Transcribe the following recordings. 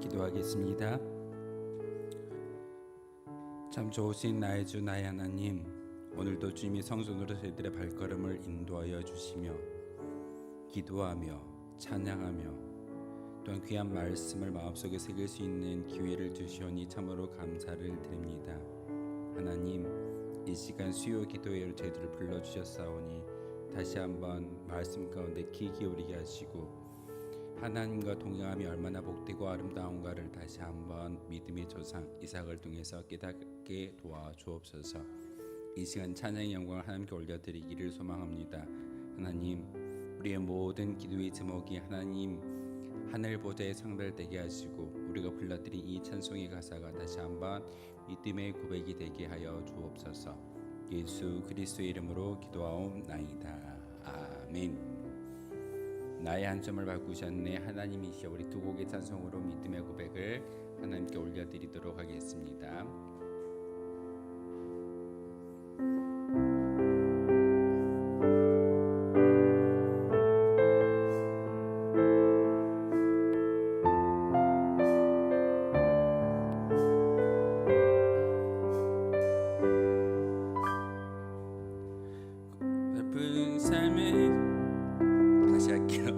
기도하겠습니다. 참 좋으신 나의 주 나의 하나님, 오늘도 주님이 성전으로 저희들의 발걸음을 인도하여 주시며 기도하며 찬양하며 또한 귀한 말씀을 마음속에 새길 수 있는 기회를 주시오니 참으로 감사를 드립니다. 하나님, 이 시간 수요 기도회를 저희들을 불러주셨사오니 다시 한번 말씀 가운데 귀 기울이게 하시고 하나님과 동행함이 얼마나 복되고 아름다운가를 다시 한번 믿음의 조상 이삭을 통해서 깨닫게 도와주옵소서. 이 시간 찬양의 영광을 하나님께 올려드리기를 소망합니다. 하나님, 우리의 모든 기도의 제목이 하나님 하늘 보좌에 상달되게 하시고 우리가 불러드린 이 찬송의 가사가 다시 한번 믿음의 고백이 되게 하여 주옵소서. 예수 그리스도의 이름으로 기도하옵나이다. 아멘. 나의 한 점을 바꾸셨네 하나님이시여. 우리 두 곡의 찬송으로 믿음의 고백을 하나님께 올려드리도록 하겠습니다. 예쁜 삶의 다시 할게요.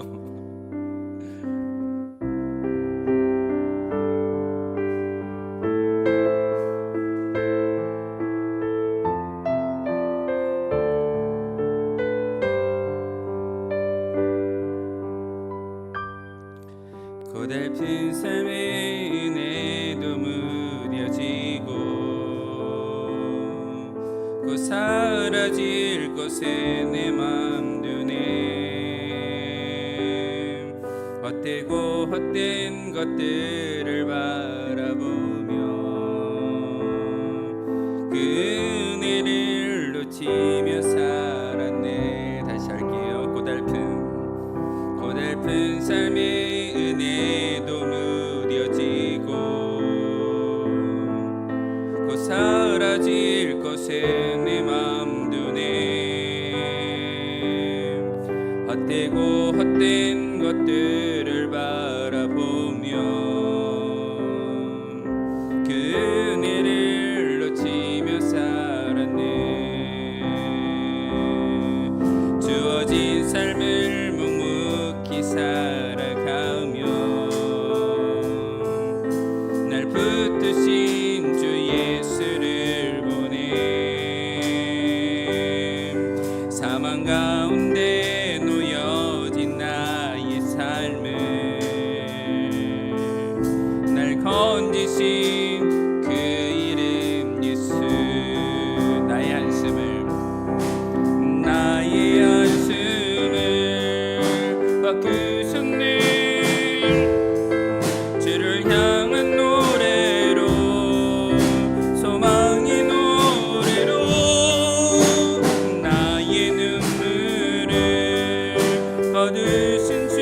고달픈 삶의 은혜도 무뎌지고 곧 사라질 것에 내 맘 두네. 헛되고 헛된 것들을 바라보며 그 은혜를 놓치며 살았네. 다시 할게요. 고달픈 삶의 은혜도 무뎌지고 곧 사라질 것에 내 맘 두네. 헛되고 헛된 것들을 바라보며 그 은혜를 놓치며 살았네. 주어진 삶을 묵묵히 살아가며 날 붙드신 주 예수를 보내. 사망 가운데 놓여진 나의 삶을 날 건지신 그 이름 예수. 나의 한숨을 바꾸셨네. 주를 향한 노래로 소망의 노래로 나의 눈물을 거두신 주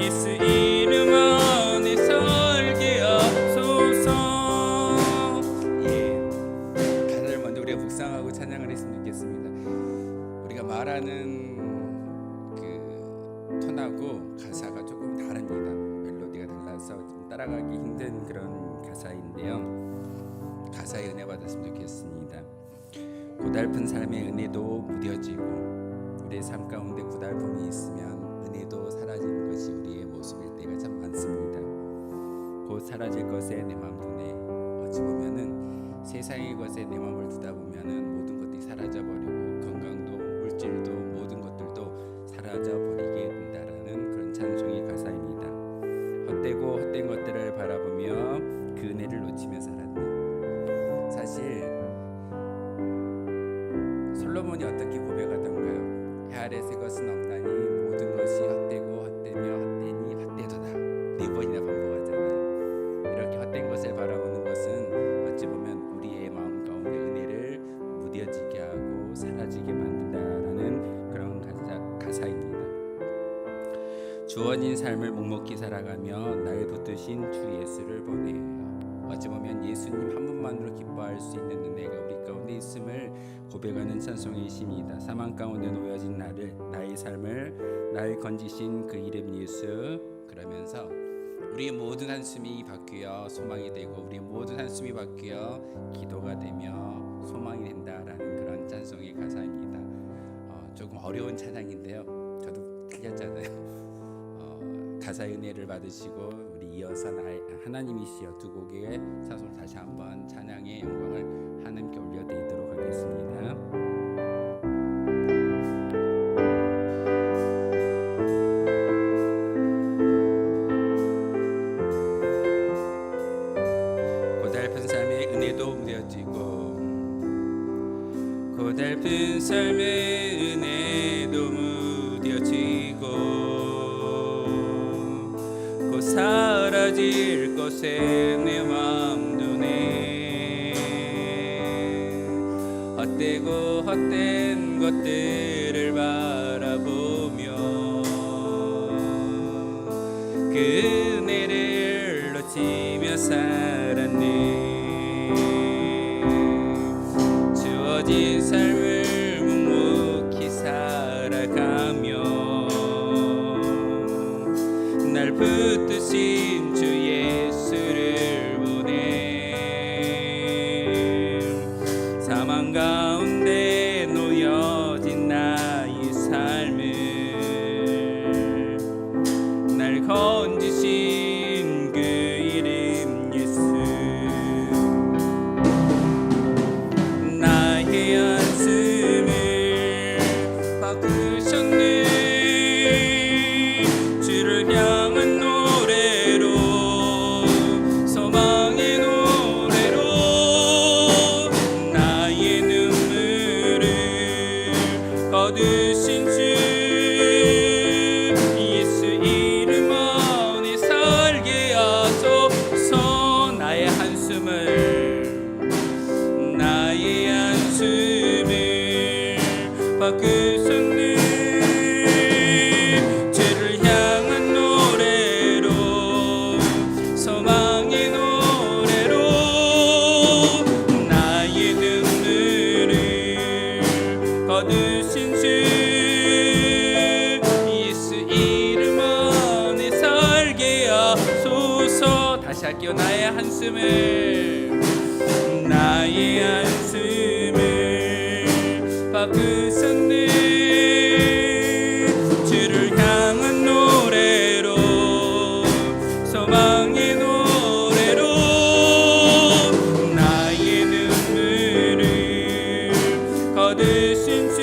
예수 이름 안에 설게 하소서. 가사를 먼저 우리가 묵상하고 찬양을 했으면 좋겠습니다. 우리가 말하는 톤하고 가사가 조금 다릅니다. 멜로디가 달라서 좀 따라가기 힘든 그런 가사인데요. 가사에 은혜 받았으면 좋겠습니다. 고달픈 삶의 은혜도 무뎌지고 우리의 삶 가운데 고달픔이 있으면 은혜도 사라지는 것이 우리의 모습일 때가 참 많습니다. 곧 사라질 것에 내 마음 두네. 어찌 보면은 세상의 것에 내 마음을 두다 보면은 모든 것들이 사라져 버리고 건강도 물질도 모든 것들도 사라져 버리게 된다라는 그런 찬송의 가사입니다. 헛되고 헛된 것들을 바라보며 그 은혜를 놓치며 살았네. 사실 솔로몬이 어떻게 고백하던가요? 해 아래 새 것은 없나니 모든 것이 헛되고 헛되며 헛되니 헛되도다. 4번이나 반복하잖아요. 이렇게 헛된 것을 바라보는 것은 어찌 보면 우리의 마음 가운데 은혜를 무뎌지게 하고 사라지게 만든다라는 그런 가사입니다. 주어진 삶을 묵묵히 살아가며 날 붙드신 주 예수를 보내요. 어찌 보면 예수님 한 분만으로 기뻐할 수 있는 은혜가 우리 가운데 있음을 고백하는 찬송이십니다. 사망 가운데 놓여진 나를, 나의 삶을 날 건지신 그 이름 예수. 그러면서 우리의 모든 한숨이 바뀌어 소망이 되고 우리의 모든 한숨이 바뀌어 기도가 되며 소망이 된다라는 그런 찬송의 가사입니다. 조금 어려운 찬양인데요. 저도 틀렸잖아요. 가사의 은혜를 받으시고 우리 이어서 하나님이시여 두 곡의 찬송을 다시 한번 찬양의 영광을 하나님께 올려드리도록 하겠습니다. 고달픈 삶의 은혜도 무뎌지고 고달픈 삶의 은혜도 무뎌지고 곧 사라질 것에 내 맘도 내 헛되고 헛된 것들을 바라보며 그 은혜를 놓치며 살았네. 주어진 삶을 묵묵히 살아가며 날 붙드신 주 예수를 보내 사망 가운데 놓여진 나의 삶을 날 건지신 그 이름 예수. 나의 한숨을 바꾸셨네. 주를 향한 노래로 소망의 노래로 나의 눈물을 거두신 주 예수 이름 안에 살게 하소서. 나의 한숨을 바꾸셨네. 죄를 향한 노래로 소망의 노래로 나의 눈물을 거두신 주 예수 이름 안에 살게 하소서. 다시 할게요. 나의 한숨을 바꾸셨네. 주를 향한 노래로 소망의 노래로 나의 눈물을 거두신 주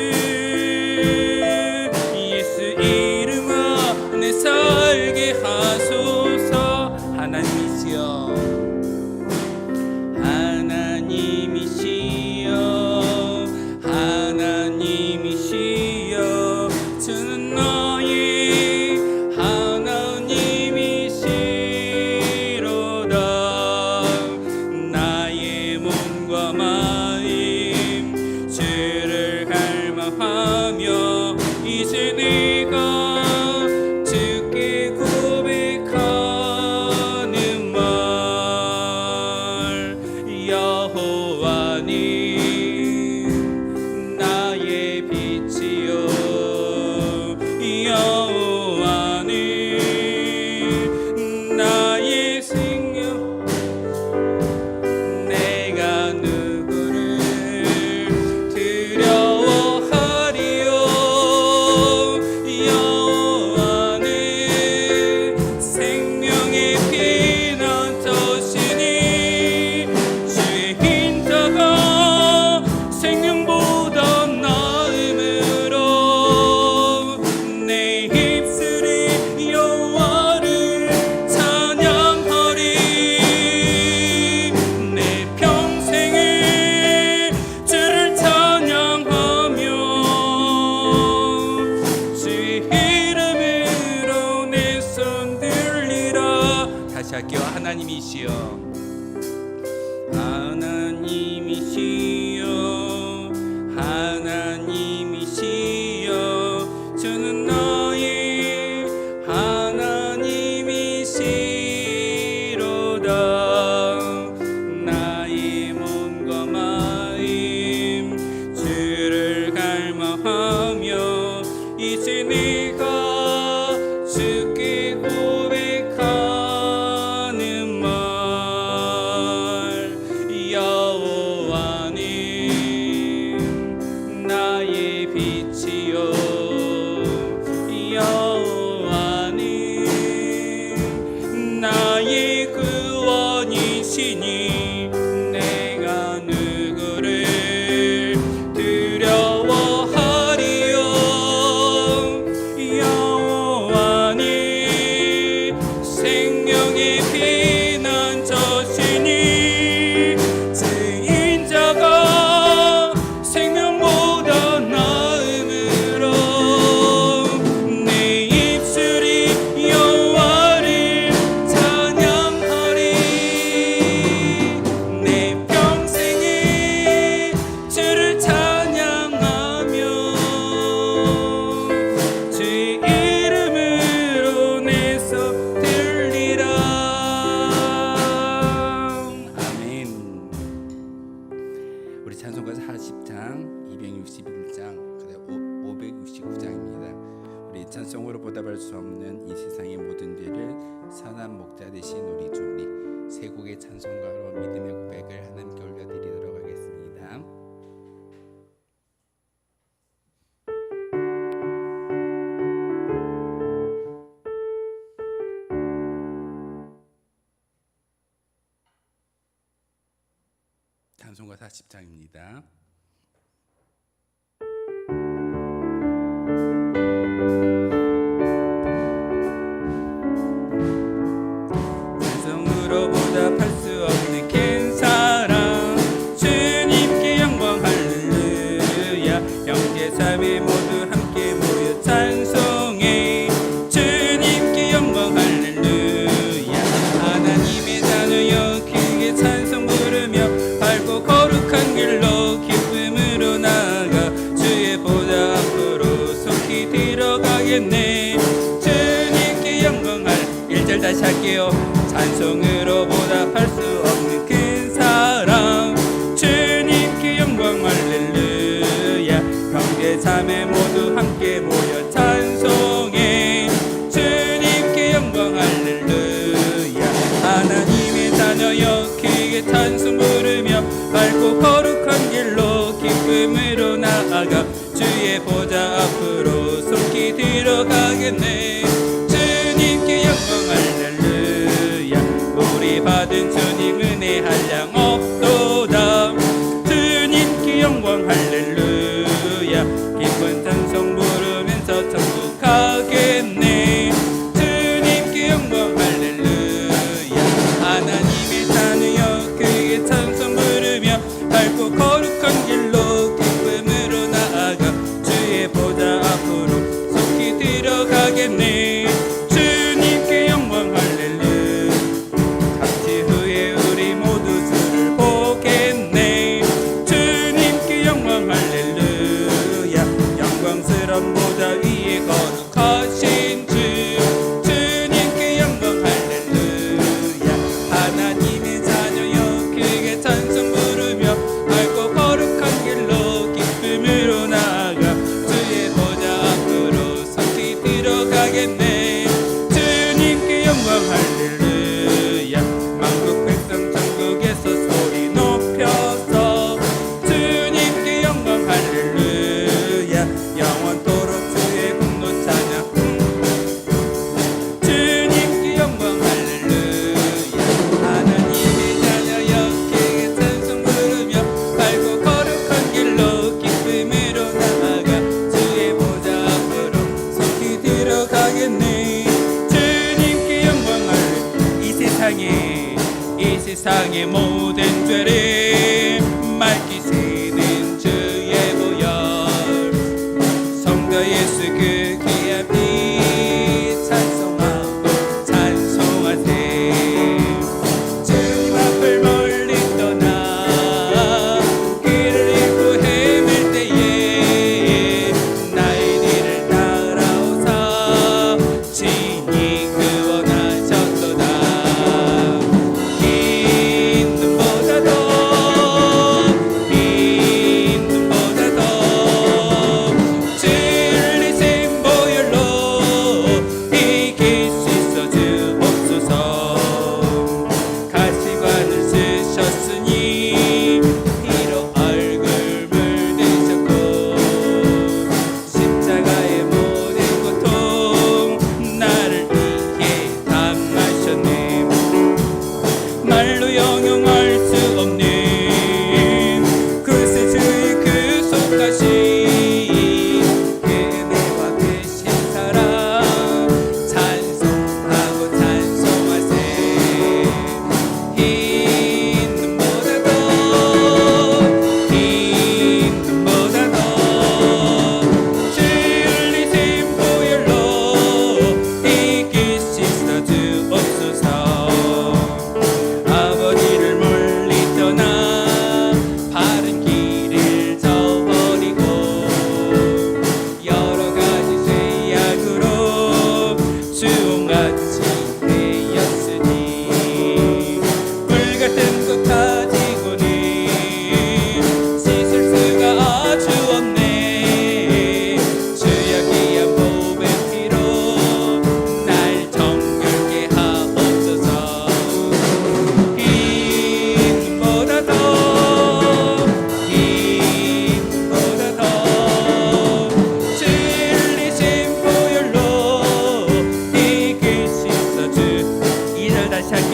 예수 이름 안에 살게 하소서. 하나님이시여 하나님이시여 주는 너희 하나님이시로다. 나의 몸과 마음 주를 갈망하며 이제 내가 주께 고백하는 말 여호와님 나의 빛이요 여호와님 나의 생명. 내가 누구를 두려워하리요. 여호와는 생명의 피난처시니 주의 인자가 생명보다 나음으로 내 입술이 여호와를 찬양하리. 내 평생에 주를 찬양하며 주의 이름으로 내 손 들리라. 다시 할게요. 하나님이시여 하나님이시여 하나님이시여 주는 너희 하나님이시로다. 나의 몸과 마음 주를 갈망하며 이제 내가 주께 고백하는 없는 이 세상의 모든 죄를 선한 목자 되신 우리 주 우리 세 곡의 찬송가로 믿음의 고백을 하나님께 올려드리도록 하겠습니다. 찬송가 40장입니다. 찬송으로 보답할 수 없는 큰 사랑 주님께 영광 할렐루야. 형제 자매 모두 함께 모여 찬송해 주님께 영광 할렐루야. 하나님의 자녀여 크게 찬송 부르며 밝고 거룩한 길로 기쁨으로 나아가 주의 보좌 앞으로 속히 들어가겠네. 주님께 영광할 1절 다시 할게요. 찬송으로 보답할 수 없는 큰 사랑 주님께 영광 할렐루야. 형제 자매 모두 함께 모여 찬송해 주님께 영광 할렐루야. 하나님의 자녀여 크게 찬송 부르며 밝고 거룩한 길로 기쁨으로 나아가 주의 보좌 앞으로 속히 들어가겠네. 주님께 영광 할렐루야. 우리 받은 주님 은혜 한량 없도다. 주님께 영광 할렐루야. 기쁜 찬송 부르면서 천국 가겠네. 주님께 영광 할렐루야. 하나님의 자녀여 크게 찬송 부르며 밝고 거룩한 길로 기쁨으로 나아가 주의 보좌 앞으로 속히 들어가겠네. 주님께 영광 할렐루야. 잠시 후에 우리 모두 주를 보겠네. 주님께 영광 할렐루야. 영광스런 보좌 위에 거룩하신 주 주님께 영광 할렐루야. 하나님의 자녀여 크게 찬송 부르며 밝고 거룩한 길로 기쁨으로 나아가 주의 보좌 앞으로 속히 들어가겠네. 주님께 영광 할렐루야. 만국 백성 천국에서 소리 높여서 주님께 영광 할렐루야. 영원토록 주의 공로 찬양 주님께 영광 할렐루야. 하나님의 자녀여 크게 찬송 부르며 밝고 거룩한 길로 기쁨으로 나아가 주의 보좌 앞으로 속히 들어가겠네. 주님께 영광 할렐루야. 이 세상의 모든 죄를 맑히시는 주의 보혈 성도 예수 그 귀한 피 찬송하고 찬송하세. 주님 앞을 멀리 떠나 길을 잃고 헤맬 때에 나의 뒤를 따라오사 친히 구원하셨도다. 긴 눈보다도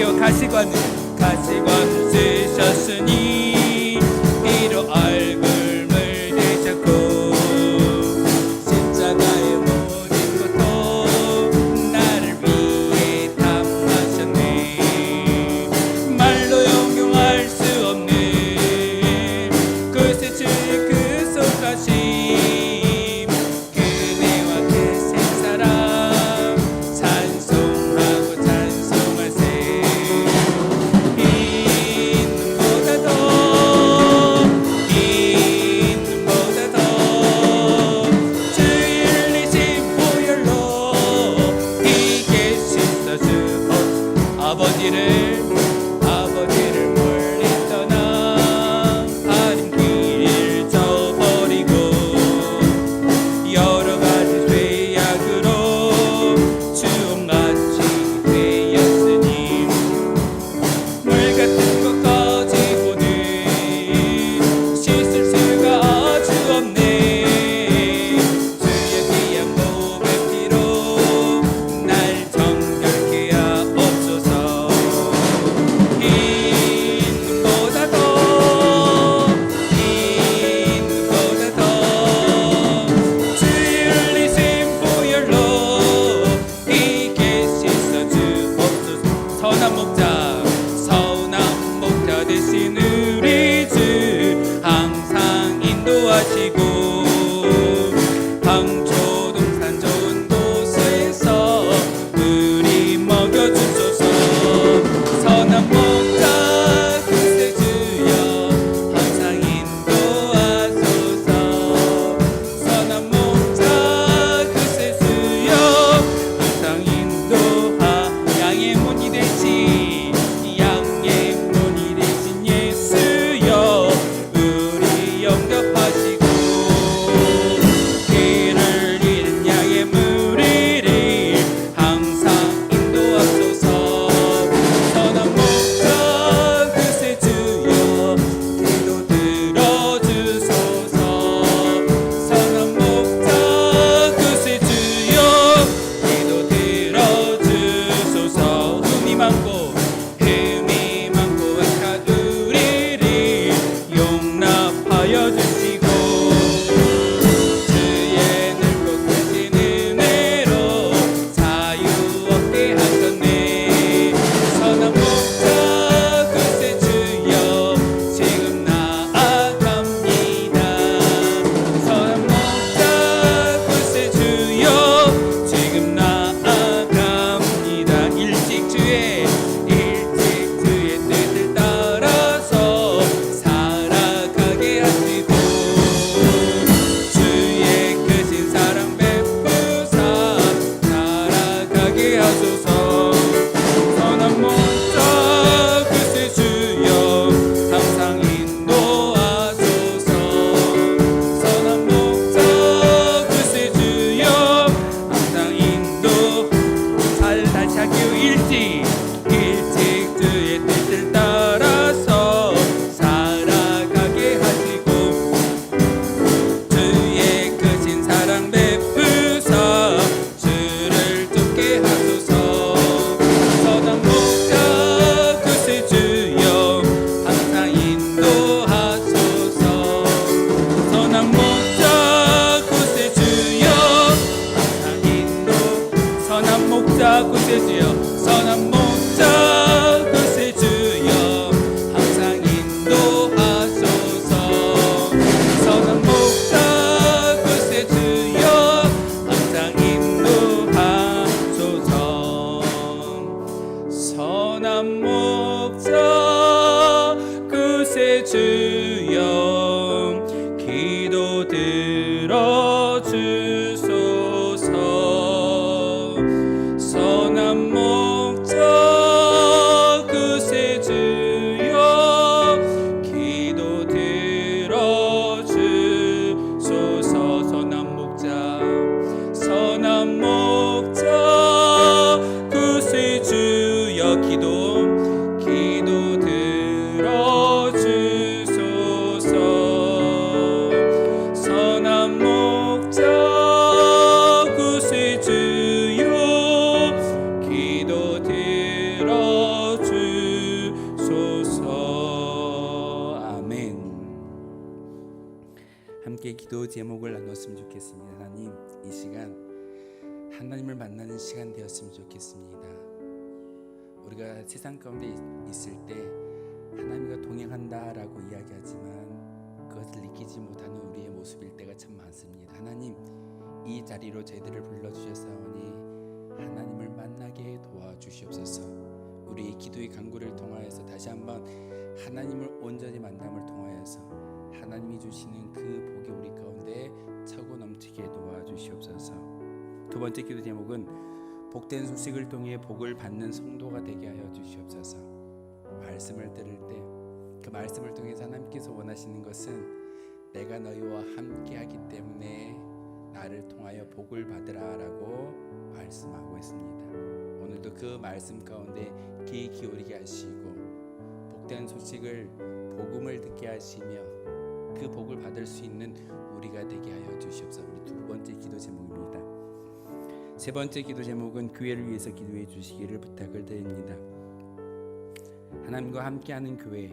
주여 가시관을 쓰셨으니 피로 얼굴 물드셨고 십자가의 모든 것도 나를 위해 담으셨네. 말로 형용할 수 없는 그 세주의 그 속하심 그네와 그 생사람 찬송하고 찬송하세. 흰 눈보다 더 주의 흘리신 보혈로 이게 씻어주옵. 아버지를 멀리 떠나 바른 길을 저버리고 여러 가지 죄악으로 주홍같이 되었으니 물 같은 것 가지고는 씻을 수가 아주 없네. 주의 귀한 몸의 피로 날 정결케 하옵소서. 흰 눈보다 더 주의 흘리신 보혈로 이게 씻어주옵소서. 선한 목자 되신 우리 주 항상 인도하시고 방초동산 좋은 곳에서 우리 먹여주소서. 선한 목자 그새 주여 항상 인도하소서. 선한 목자 그새 주여 항상 인도하. 양의 문이 되신 예수여 우리 영접하시고 길을 잃은 양의 무리를 항상 인도하소서. 선한 목자 그새 주여 기도 들어주소서. 선한 목자 그새 주여 기도 들어주소서. 흠이 많고 악한 우리를 용납하여 주시고 주의 늙고 크신 은혜로 자유 얻게 하셨네. 선한 목자 그새 주여 지금 나아갑니다. 선한 목자 그새 주여 지금 나아갑니다. 일찍 주의 뜻을 따라서 살아가게 하시고 주의 크신 사랑 베푸사 살아가게 하소서. 선한 목자 그새 주여 항상 인도하소서. 선한 목자 그새 주여 항상 인도. 다시 할게요. 일찍 주의 뜻을 따라서 살아가게 하시고 주의 크신 사랑 베푸사 주를 쫓게 하소서. 선한 목자 그새 주여 항상 인도하소서. 선한 목자 그새 주여 항상 인도. 선한 목자 그새 주여 선한 목자 그새 주여 항상 인도하소서. 선한 목자 그새 주여 항상 인도하소서. 선한 목자 그새 주여 기도 들어주소서. 선한 목자 그새 주여 기도 들어주소서. 선한 목자 그새 주여 기도 기도 제목을 나눴으면 좋겠습니다. 하나님, 이 시간 하나님을 만나는 시간 되었으면 좋겠습니다. 우리가 세상 가운데 있을 때 하나님과 동행한다라고 이야기하지만 그것을 느끼지 못하는 우리의 모습일 때가 참 많습니다. 하나님, 이 자리로 저희들을 불러주셨사오니 하나님을 만나게 도와주시옵소서. 우리의 기도의 간구를 통하여서 다시 한번 하나님을 온전히 만남을 통하여서 하나님이 주시는 그 복이 우리 가운데 차고 넘치게 도와주시옵소서. 두 번째 기도 제목은 복된 소식을 통해 복을 받는 성도가 되게 하여 주시옵소서. 말씀을 들을 때 그 말씀을 통해서 하나님께서 원하시는 것은 내가 너희와 함께하기 때문에 나를 통하여 복을 받으라라고 말씀하고 있습니다. 오늘도 그 말씀 가운데 귀 기울이게 하시고 복된 소식을 복음을 듣게 하시며 그 복을 받을 수 있는 우리가 되게 하여 주시옵소서. 우리 두 번째 기도 제목입니다. 세 번째 기도 제목은 교회를 위해서 기도해 주시기를 부탁을 드립니다. 하나님과 함께하는 교회,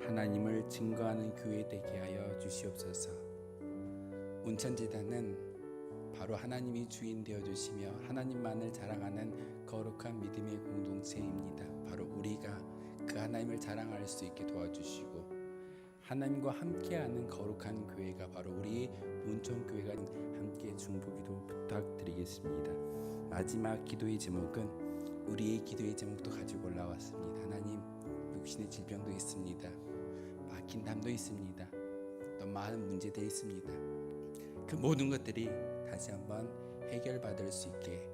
하나님을 증거하는 교회 되게 하여 주시옵소서. 운천재단은 바로 하나님이 주인 되어 주시며 하나님만을 자랑하는 거룩한 믿음의 공동체입니다. 바로 우리가 그 하나님을 자랑할 수 있게 도와주시고 하나님과 함께하는 거룩한 교회가 바로 우리 운천교회가 함께 중보기도 부탁드리겠습니다. 마지막 기도의 제목은 우리의 기도의 제목도 가지고 올라왔습니다. 하나님, 육신의 질병도 있습니다. 막힌 담도 있습니다. 또 많은 문제들이 있습니다. 그 모든 것들이 다시 한번 해결받을 수 있게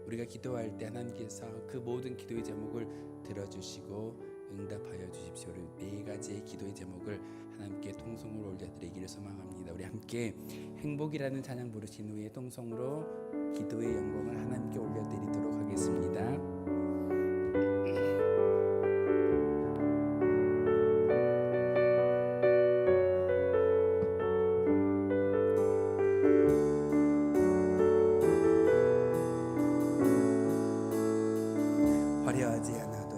우리가 기도할 때 하나님께서 그 모든 기도의 제목을 들어주시고 응답하여 주십시오. 네 가지의 기도의 제목을 하나님께 통성으로 올려드리기를 소망합니다. 우리 함께 행복이라는 찬양 부르신 후에 통성으로 기도의 영광을 하나님께 올려드리도록 하겠습니다. 화려하지 않아도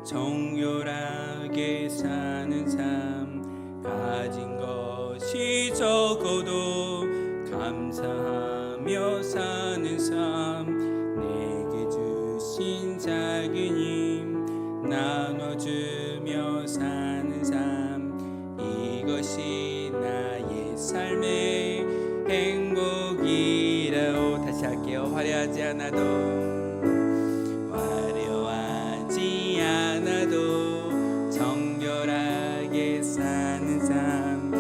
정결하게 사는 삶, 가진 것이 적어도 감사하며 사는 삶, 내게 주신 작은 힘 나눠주며 사는 삶, 이것이 나의 삶의 행복이라오. 다시 할게요. 화려하지 않아도 정결하게 사는 삶,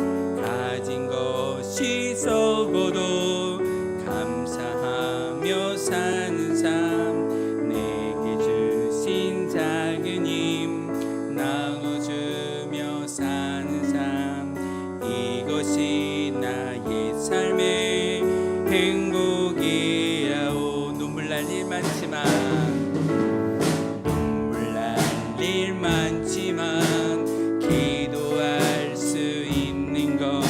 가진 것이 적어도 감사하며 사는 삶, 내게 주신 작은 힘 나눠주며 사는 삶, 이것이 나의 삶의 행복이라오. 눈물 날 일 많지만 기도할 수 있는 것,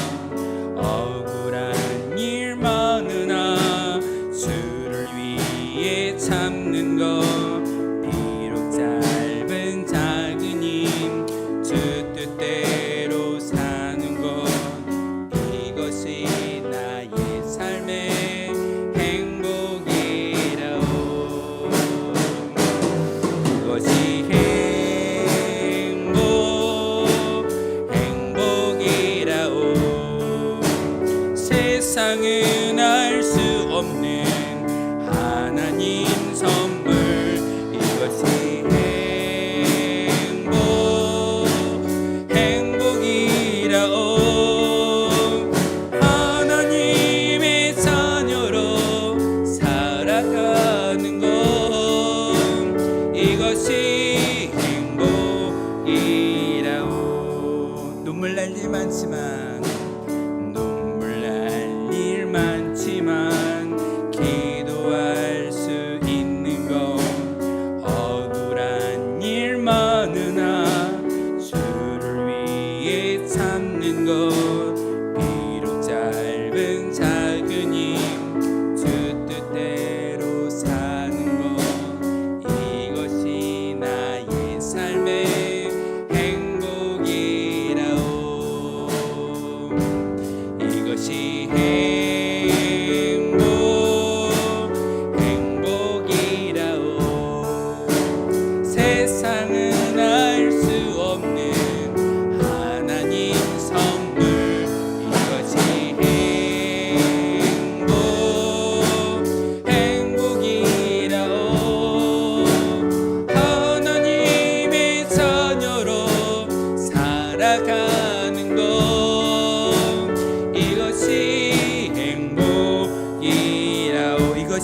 억울한 일 많으나 주를 위해 참는 것, 비록 짧은 작은 힘 주 뜻대로 사는 것, 이것이 나의 삶의 행복이라오. 그것이 세상은 알 수 없는 하나님 선물, 이것이 행복이라오. 하나님의 자녀로 살아가는 것, 이것이 행복이라오. 눈물 날 일 많지만 기도할 수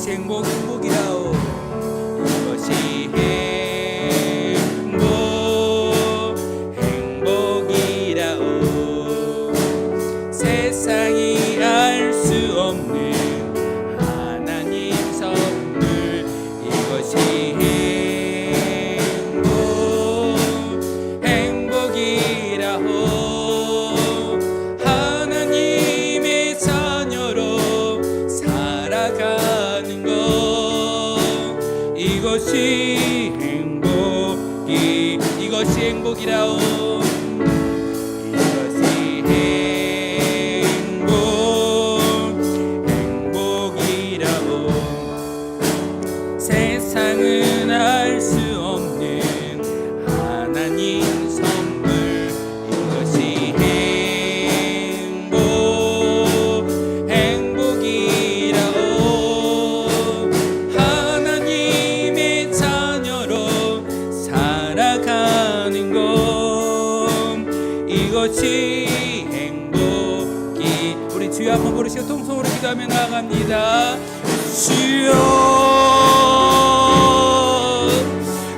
이것이 행복이라오. 이것이 행복이라오. 세상이 알 수 없는 하나님 선물. 이것이 행복이라오. 하나님의 자녀로 살아가는 것. 이것이 행복이라오. 세상은 알 수 없는 하나님 선물. 이것이 행복이라오. 하나님의 자녀로 살아가는 것. 이것이 행복이. 우리 주여 한번 부르시고 통성으로 기도하며 나아갑니다. 주여,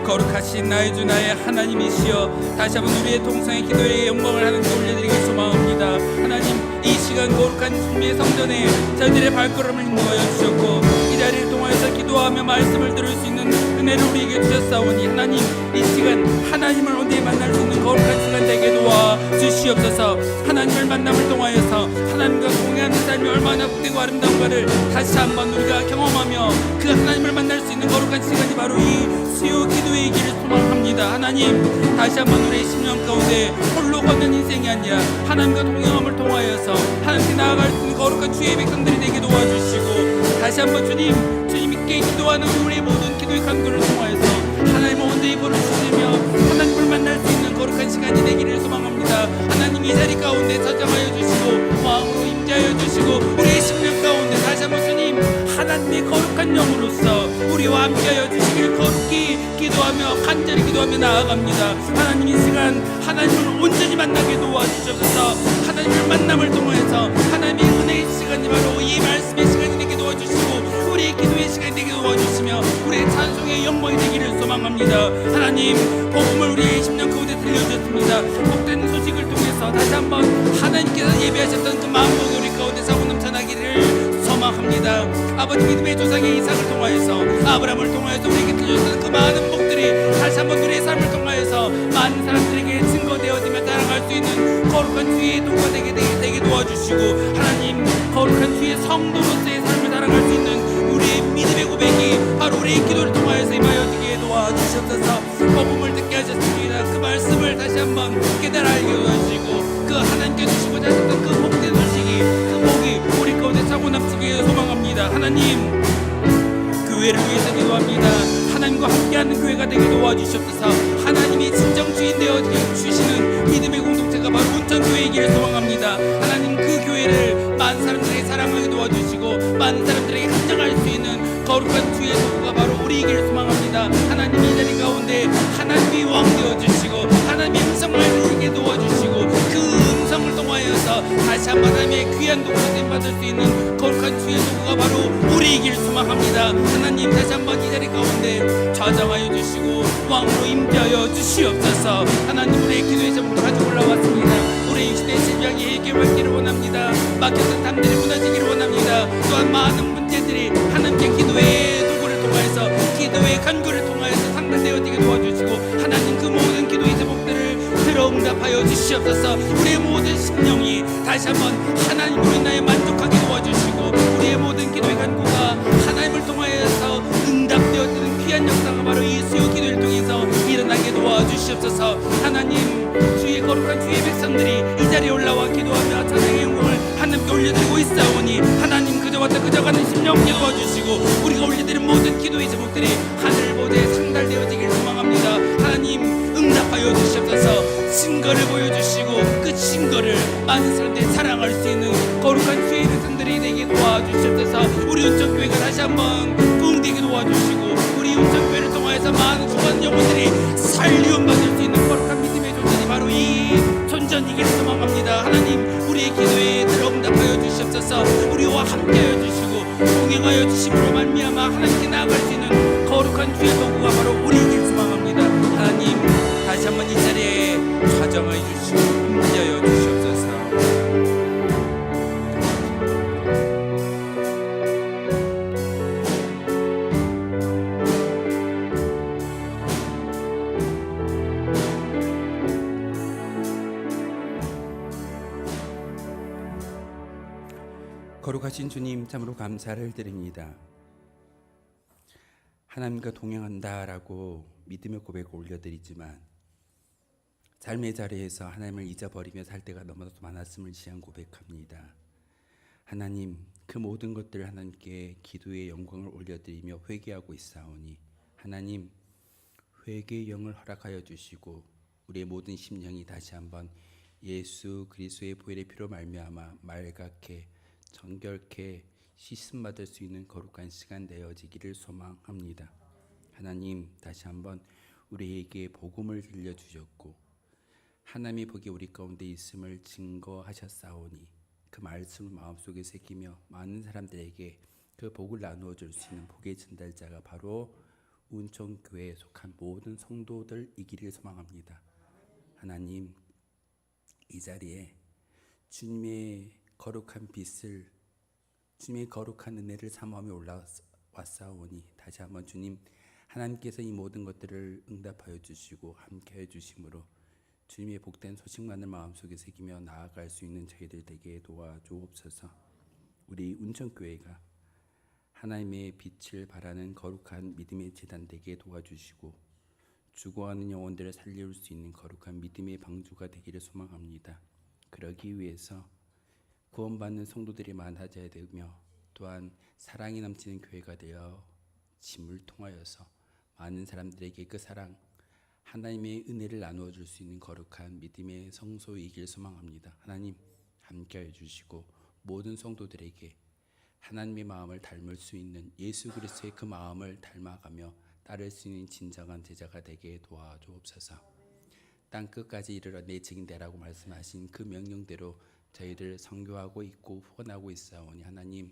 거룩하신 나의 주 나의 하나님이시여, 다시 한번 우리의 통성의 기도에 영광을 하나님께 올려드리기 소망합니다. 하나님, 이 시간 거룩한 주님의 성전에 저희들의 발걸음을 인도하여 주셨고, 이 자리를 통하여서 기도하며 말씀을 들을 수 있는 은혜를 우리에게 주셨사오니, 하나님, 이 시간 하나님을 온전히 만날 수 있는 거룩한 시간 되게 도와 주시옵소서. 하나님을 만남을 통하여서 하나님과 공유하는 삶이 얼마나 복되고 아름다운가를 다시 한번 우리가 경험하며 그 하나님을 만날 수 있는 거룩한 시간이 바로 이 수요 기도의 길을 소망합니다. 하나님, 다시 한번 우리의 10년 가운데 홀로 걷는 인생이 아니라 하나님과 동행함을 통하여서 하나님께 나아갈 수 있는 거룩한 주의 백성들이 되게 도와주시고, 다시 한번 주님께 기도하는 우리의 모든 기도의 간구를 통하여서 하나님을 온전히 부르시며 하나님을 만날 수 있는 거룩한 시간이 되기를 소망합니다. 하나님, 이 자리 가운데 저장하여 주시고 마음으로 임재하여 주시고, 우리의 10년 가운데 다시 한번 주님 하나님의 거룩한 영으로서 우리와 함께하여 주시길 거룩히 기도하며 간절히 기도하며 나아갑니다. 하나님, 이 시간 하나님을 온전히 만나게 도와주셔서 하나님을 만남을 통해서 하나님의 은혜의 시간이 바로 이 말씀의 시간이 되게 도와주시고, 우리의 기도의 시간이 되게 도와주시며 우리의 찬송의 영광이 되기를 소망합니다. 하나님, 복음을 우리의 10년 가운데 들려주셨습니다. 복된 소식을 통해서 다시 한번 하나님께서 예배하셨던 그 마음과 우리 가운데 사고 넘쳐나기를 소망합니다. 아버지, 믿음의 조상의 이삭을 통하여서 아브라함을 통하여서 우리에게 들려주셨던 그 많은 복들이 다시 한번 우리의 삶을 통하여서 많은 사람들에게 증거되어지며 자랑할 수 있는 거룩한 주의 도구가 되게 도와주시고, 하나님, 거룩한 주의 성도로서의 삶을 자랑할 수 있는 우리의 믿음의 고백이 바로 우리의 기도를 통하여서 임하여지게 도와주셨어서 복음을 듣게 하셨습니다. 그 말씀을 다시 한번 깨달아 알게 도와주시고, 그 하나님께 주시고자 하셨던 그 복된 소식이, 그 복이 우리 가운데 차고 넘치기를 소망합니다. 하나님, 교회를 위해서 기도합니다. 하나님과 함께하는 교회가 되게 도와주시옵소서. 하나님이 진정 주인 되어 주시는 믿음의 공동체가 바로 운천교회이기를 소망합니다. 하나님, 그 교회를 많은 사람들에게 사랑하게 도와주시고 많은 사람들에게 인정할 수 있는 거룩한 주의 도구가 바로 우리이기를 소망합니다. 하나님, 이 자리 가운데 하나님이 왕 되어주시고 하나님의 음성을 우리에게 도와주시고, 그 음성을 통하여서 다시 한번 하나님의 귀한 도구로 쓰임받을 수 있는 거룩한 주의 도구가 바로 우리이기를 소망합니다. 하나님, 다시 한번 이 자리 가운데 좌정하여 주시고 왕으로 임재하여 주시옵소서. 하나님, 우리의 기도의 제목도 가지고 올라왔습니다. 우리 육신의 질병이 해결받기를 원합니다. 막혔던 담들이 무너지기를 원합니다. 또한 많은 문제들이 하나님께 기도의 도구를 통하여서 기도의 간구를 통하여서 상달되어지게 도와주시고, 하나님, 그 모든 기도의 제목들을 들어응답하여 주시옵소서. 우리의 모든 심령이 다시 한번 하나님으로 인하여 만족하게 도와주시고, 우리의 모든 기도의 간구가 하나님을 통하여서 응답되어지는 귀한 역사가 바로 이 수요 기도를 통해서 일어나게 도와주시옵소서. 하나님, 주의 거룩한 주의 백성들이 이 자리에 올라와 기도하며 찬양의 영광을 하나님께 올려드리고 있사오니, 하나님, 그저 왔다 그저 가는 심령께 도와주시고 우리가 올려드린 모든 기도의 제목들이 하늘보다에 상달되어지길 소망합니다. 하나님, 응답하여 주시옵소서. 증거를 보여주시고 그 증거를 많은 사람들이 사랑할 수 있는 거룩한 주의 백성들이 되기를 우리와 함께하여 주시고 동행하여 주심으로 말미암아 하나님께 나아갈 수 있는 거룩한 주의 도구가 바로 우리에게 소망합니다. 하나님 다시 한번 이 자리에 좌정하여 주시고 함께하여 주시옵소서. 거룩하신 주님 참으로 감사를 드립니다. 하나님과 동행한다라고 믿음의 고백을 올려드리지만 삶의 자리에서 하나님을 잊어버리며 살 때가 너무나도 많았음을 시한 고백합니다. 하나님 그 모든 것들을 하나님께 기도의 영광을 올려드리며 회개하고 있사오니 하나님 회개의 영을 허락하여 주시고 우리의 모든 심령이 다시 한번 예수 그리스도의 보혈의 피로 말미암아 맑게 정결케 씻음 받을 수 있는 거룩한 시간 되어지기를 소망합니다. 하나님 다시 한번 우리에게 복음을 들려주셨고 하나님이 보기에 우리 가운데 있음을 증거하셨사오니 그 말씀을 마음속에 새기며 많은 사람들에게 그 복을 나누어 줄 수 있는 복의 전달자가 바로 운천교회에 속한 모든 성도들이기를 소망합니다. 하나님 이 자리에 주님의 거룩한 빛을 주님의 거룩한 은혜를 사모하며 올라왔사오니 다시 한번 주님 하나님께서 이 모든 것들을 응답하여 주시고 함께해 주심으로 주님의 복된 소식만을 마음속에 새기며 나아갈 수 있는 저희들 되게 도와주옵소서. 우리 운천교회가 하나님의 빛을 바라는 거룩한 믿음의 재단 되게 도와주시고 죽어가는 영혼들을 살릴 수 있는 거룩한 믿음의 방주가 되기를 소망합니다. 그러기 위해서 구원받는 성도들이 많아져야 되며 또한 사랑이 넘치는 교회가 되어 짐을 통하여서 많은 사람들에게 그 사랑 하나님의 은혜를 나누어 줄 수 있는 거룩한 믿음의 성소이길 소망합니다. 하나님 함께해 주시고 모든 성도들에게 하나님의 마음을 닮을 수 있는 예수 그리스도의 그 마음을 닮아가며 따를 수 있는 진정한 제자가 되게 도와주옵소서. 땅끝까지 이르러 내 증인되라고 말씀하신 그 명령대로 저희들 선교하고 있고 후원하고 있사오니 하나님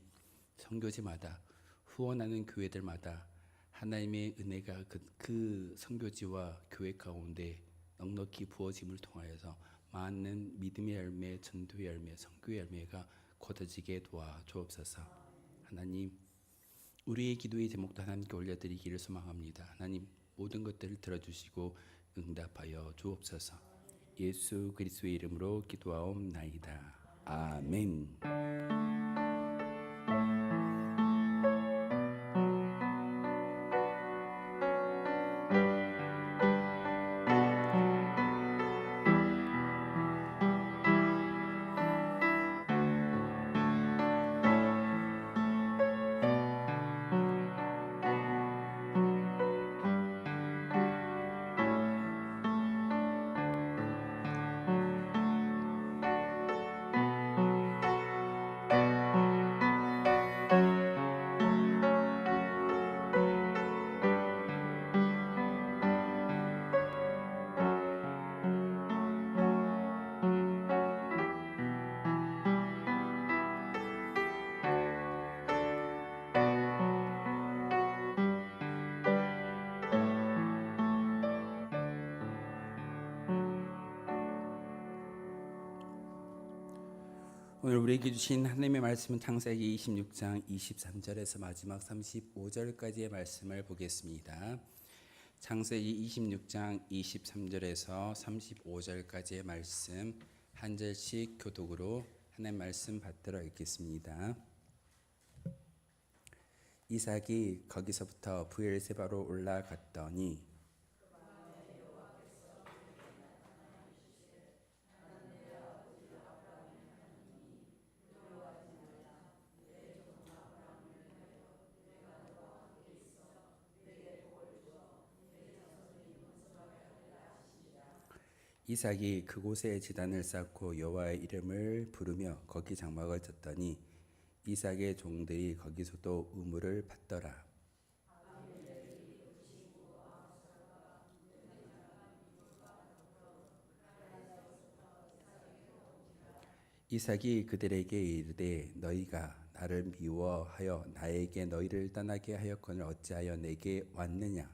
선교지마다 후원하는 교회들마다 하나님의 은혜가 그 선교지와 교회 가운데 넉넉히 부어짐을 통하여서 많은 믿음의 열매, 전도의 열매, 선교의 열매가 거둬지게 도와주옵소서. 하나님 우리의 기도의 제목도 하나님께 올려드리기를 소망합니다. 하나님 모든 것들을 들어주시고 응답하여 주옵소서. 예수 그리스도의 이름으로 기도하옵나이다. 아멘. 오늘 우리에게 주신 하나님의 말씀은 창세기 26장 23절에서 마지막 35절까지의 말씀을 보겠습니다. 창세기 26장 23절에서 35절까지의 말씀 한 절씩 교독으로 하나님의 말씀 받들어 읽겠습니다. 이삭이 거기서부터 브엘세바로 올라갔더니 이삭이 그곳에 제단을 쌓고 여호와의 이름을 부르며 거기 장막을 쳤더니 이삭의 종들이 거기서도 우물을 받더라. 이삭이 그들에게 이르되 너희가 나를 미워하여 나에게 너희를 떠나게 하였거늘 어찌하여 내게 왔느냐.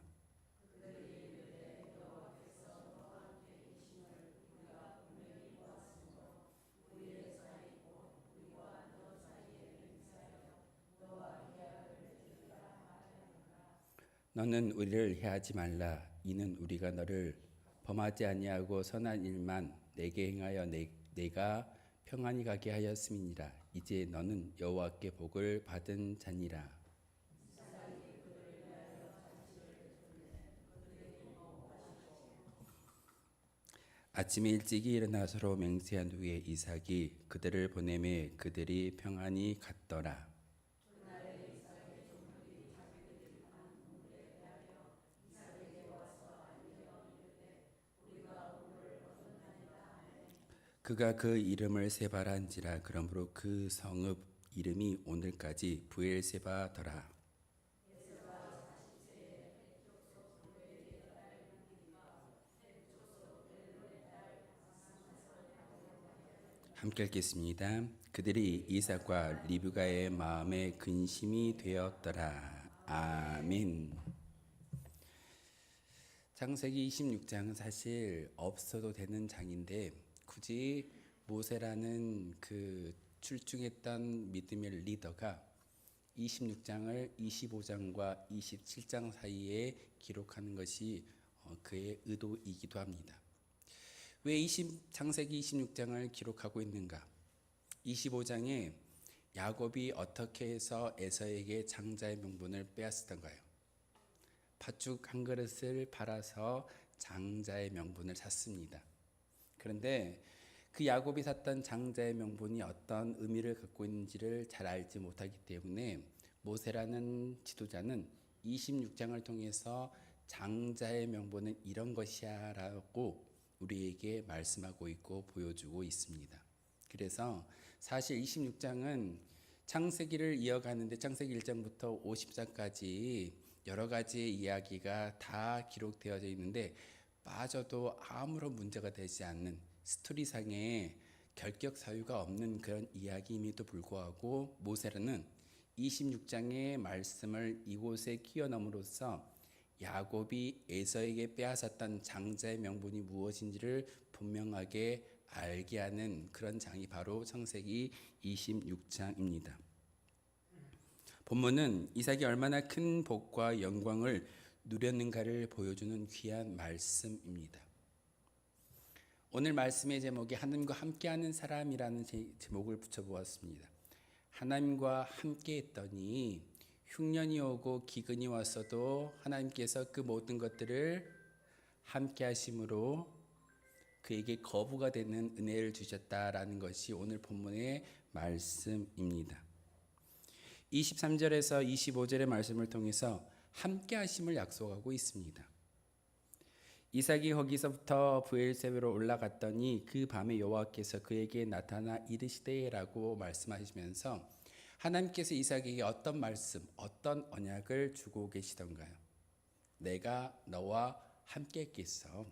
너는 우리를 해하지 말라. 이는 우리가 너를 범하지 아니하고 선한 일만 내게 행하여 내가 평안히 가게 하였음이니라. 이제 너는 여호와께 복을 받은 자니라. 아침에 일찍이 일어나 서로 맹세한 후에 이삭이 그들을 보내매 그들이 평안히 갔더라. 그가 그 이름을 세바란지라. 그러므로 그 성읍 이름이 오늘까지 부엘세바더라. 함께 읽겠습니다. 그들이 이삭과 리브가의 마음에 근심이 되었더라. 아멘. 창세기 26장은 사실 없어도 되는 장인데 굳이 모세라는 그 출중했던 믿음의 리더가 26장을 25장과 27장 사이에 기록하는 것이 그의 의도이기도 합니다. 왜 창세기 26장을 기록하고 있는가? 25장에 야곱이 어떻게 해서 에서에게 장자의 명분을 빼앗았던가요? 팥죽 한 그릇을 팔아서 장자의 명분을 샀습니다. 그런데 그 야곱이 샀던 장자의 명분이 어떤 의미를 갖고 있는지를 잘 알지 못하기 때문에 모세라는 지도자는 26장을 통해서 장자의 명분은 이런 것이야 라고 우리에게 말씀하고 있고 보여주고 있습니다. 그래서 사실 26장은 창세기를 이어가는데 창세기 1장부터 50장까지 여러 가지 이야기가 다 기록되어져 있는데 빠져도 아무런 문제가 되지 않는 스토리상의 결격 사유가 없는 그런 이야기임에도 불구하고 모세라는 26장의 말씀을 이곳에 끼워 넣음으로써 야곱이 에서에게 빼앗았던 장자의 명분이 무엇인지를 분명하게 알게 하는 그런 장이 바로 창세기 26장입니다. 본문은 이삭이 얼마나 큰 복과 영광을 누렸는가를 보여주는 귀한 말씀입니다. 오늘 말씀의 제목이 하나님과 함께하는 사람이라는 제목을 붙여보았습니다. 하나님과 함께했더니 흉년이 오고 기근이 왔어도 하나님께서 그 모든 것들을 함께하심으로 그에게 거부가 되는 은혜를 주셨다라는 것이 오늘 본문의 말씀입니다. 23절에서 25절의 말씀을 통해서 함께하심을 약속하고 있습니다. 이삭이 거기서부터 브엘세바로 올라갔더니 그 밤에 여호와께서 그에게 나타나 이르시되라고 말씀하시면서 하나님께서 이삭에게 어떤 말씀, 어떤 언약을 주고 계시던가요? 내가 너와 함께 했겠어.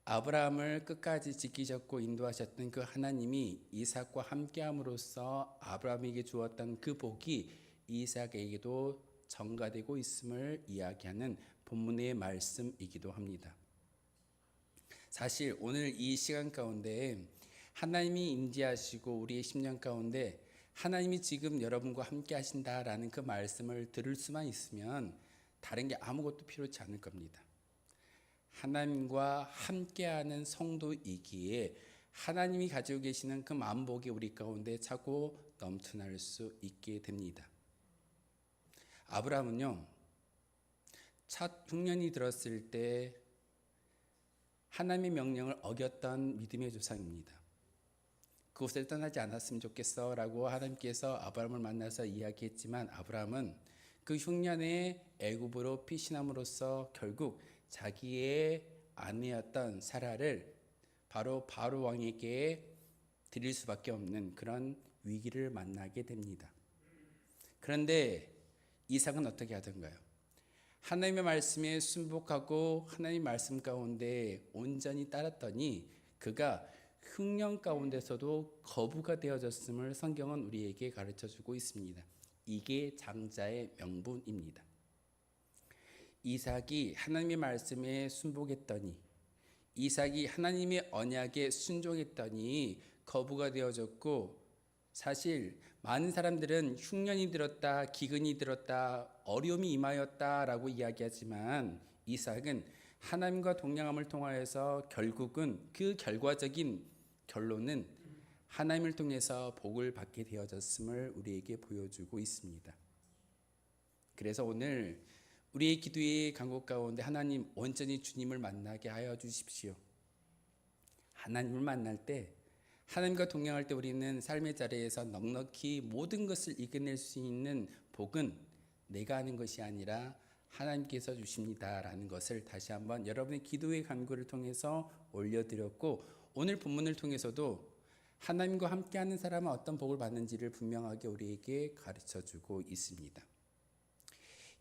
아브라함을 끝까지 지키셨고 인도하셨던 그 하나님이 이삭과 함께함으로써 아브라함에게 주었던 그 복이 이삭에게도 전가되고 있음을 이야기하는 본문의 말씀이기도 합니다. 사실 오늘 이 시간 가운데 하나님이 임재하시고 우리의 심령 가운데 하나님이 지금 여러분과 함께 하신다라는 그 말씀을 들을 수만 있으면 다른 게 아무것도 필요치 않을 겁니다. 하나님과 함께하는 성도이기에 하나님이 가지고 계시는 그 만복이 우리 가운데 차고 넘쳐날 수 있게 됩니다. 아브라함은요, 첫 흉년이 들었을 때 하나님의 명령을 어겼던 믿음의 조상입니다. 그곳을 떠나지 않았으면 좋겠어 라고 하나님께서 아브라함을 만나서 이야기했지만 아브라함은 그 흉년에 애굽으로 피신함으로써 결국 자기의 아내였던 사라를 바로 왕에게 드릴 수밖에 없는 그런 위기를 만나게 됩니다. 그런데 이삭은 어떻게 하던가요? 하나님의 말씀에 순복하고 하나님의 말씀 가운데 온전히 따랐더니 그가 흉년 가운데서도 거부가 되어졌음을 성경은 우리에게 가르쳐주고 있습니다. 이게 장자의 명분입니다. 이삭이 하나님의 말씀에 순복했더니, 이삭이 하나님의 언약에 순종했더니 거부가 되어졌고, 사실 많은 사람들은 흉년이 들었다, 기근이 들었다, 어려움이 임하였다라고 이야기하지만 이삭은 하나님과 동행함을 통하여서 결국은 그 결과적인 결론은 하나님을 통해서 복을 받게 되어졌음을 우리에게 보여주고 있습니다. 그래서 오늘 우리의 기도의 간구 가운데 하나님 온전히 주님을 만나게 하여 주십시오. 하나님을 만날 때, 하나님과 동행할 때 우리는 삶의 자리에서 넉넉히 모든 것을 이겨낼 수 있는 복은 내가 하는 것이 아니라 하나님께서 주십니다라는 것을 다시 한번 여러분의 기도의 간구를 통해서 올려드렸고, 오늘 본문을 통해서도 하나님과 함께하는 사람은 어떤 복을 받는지를 분명하게 우리에게 가르쳐주고 있습니다.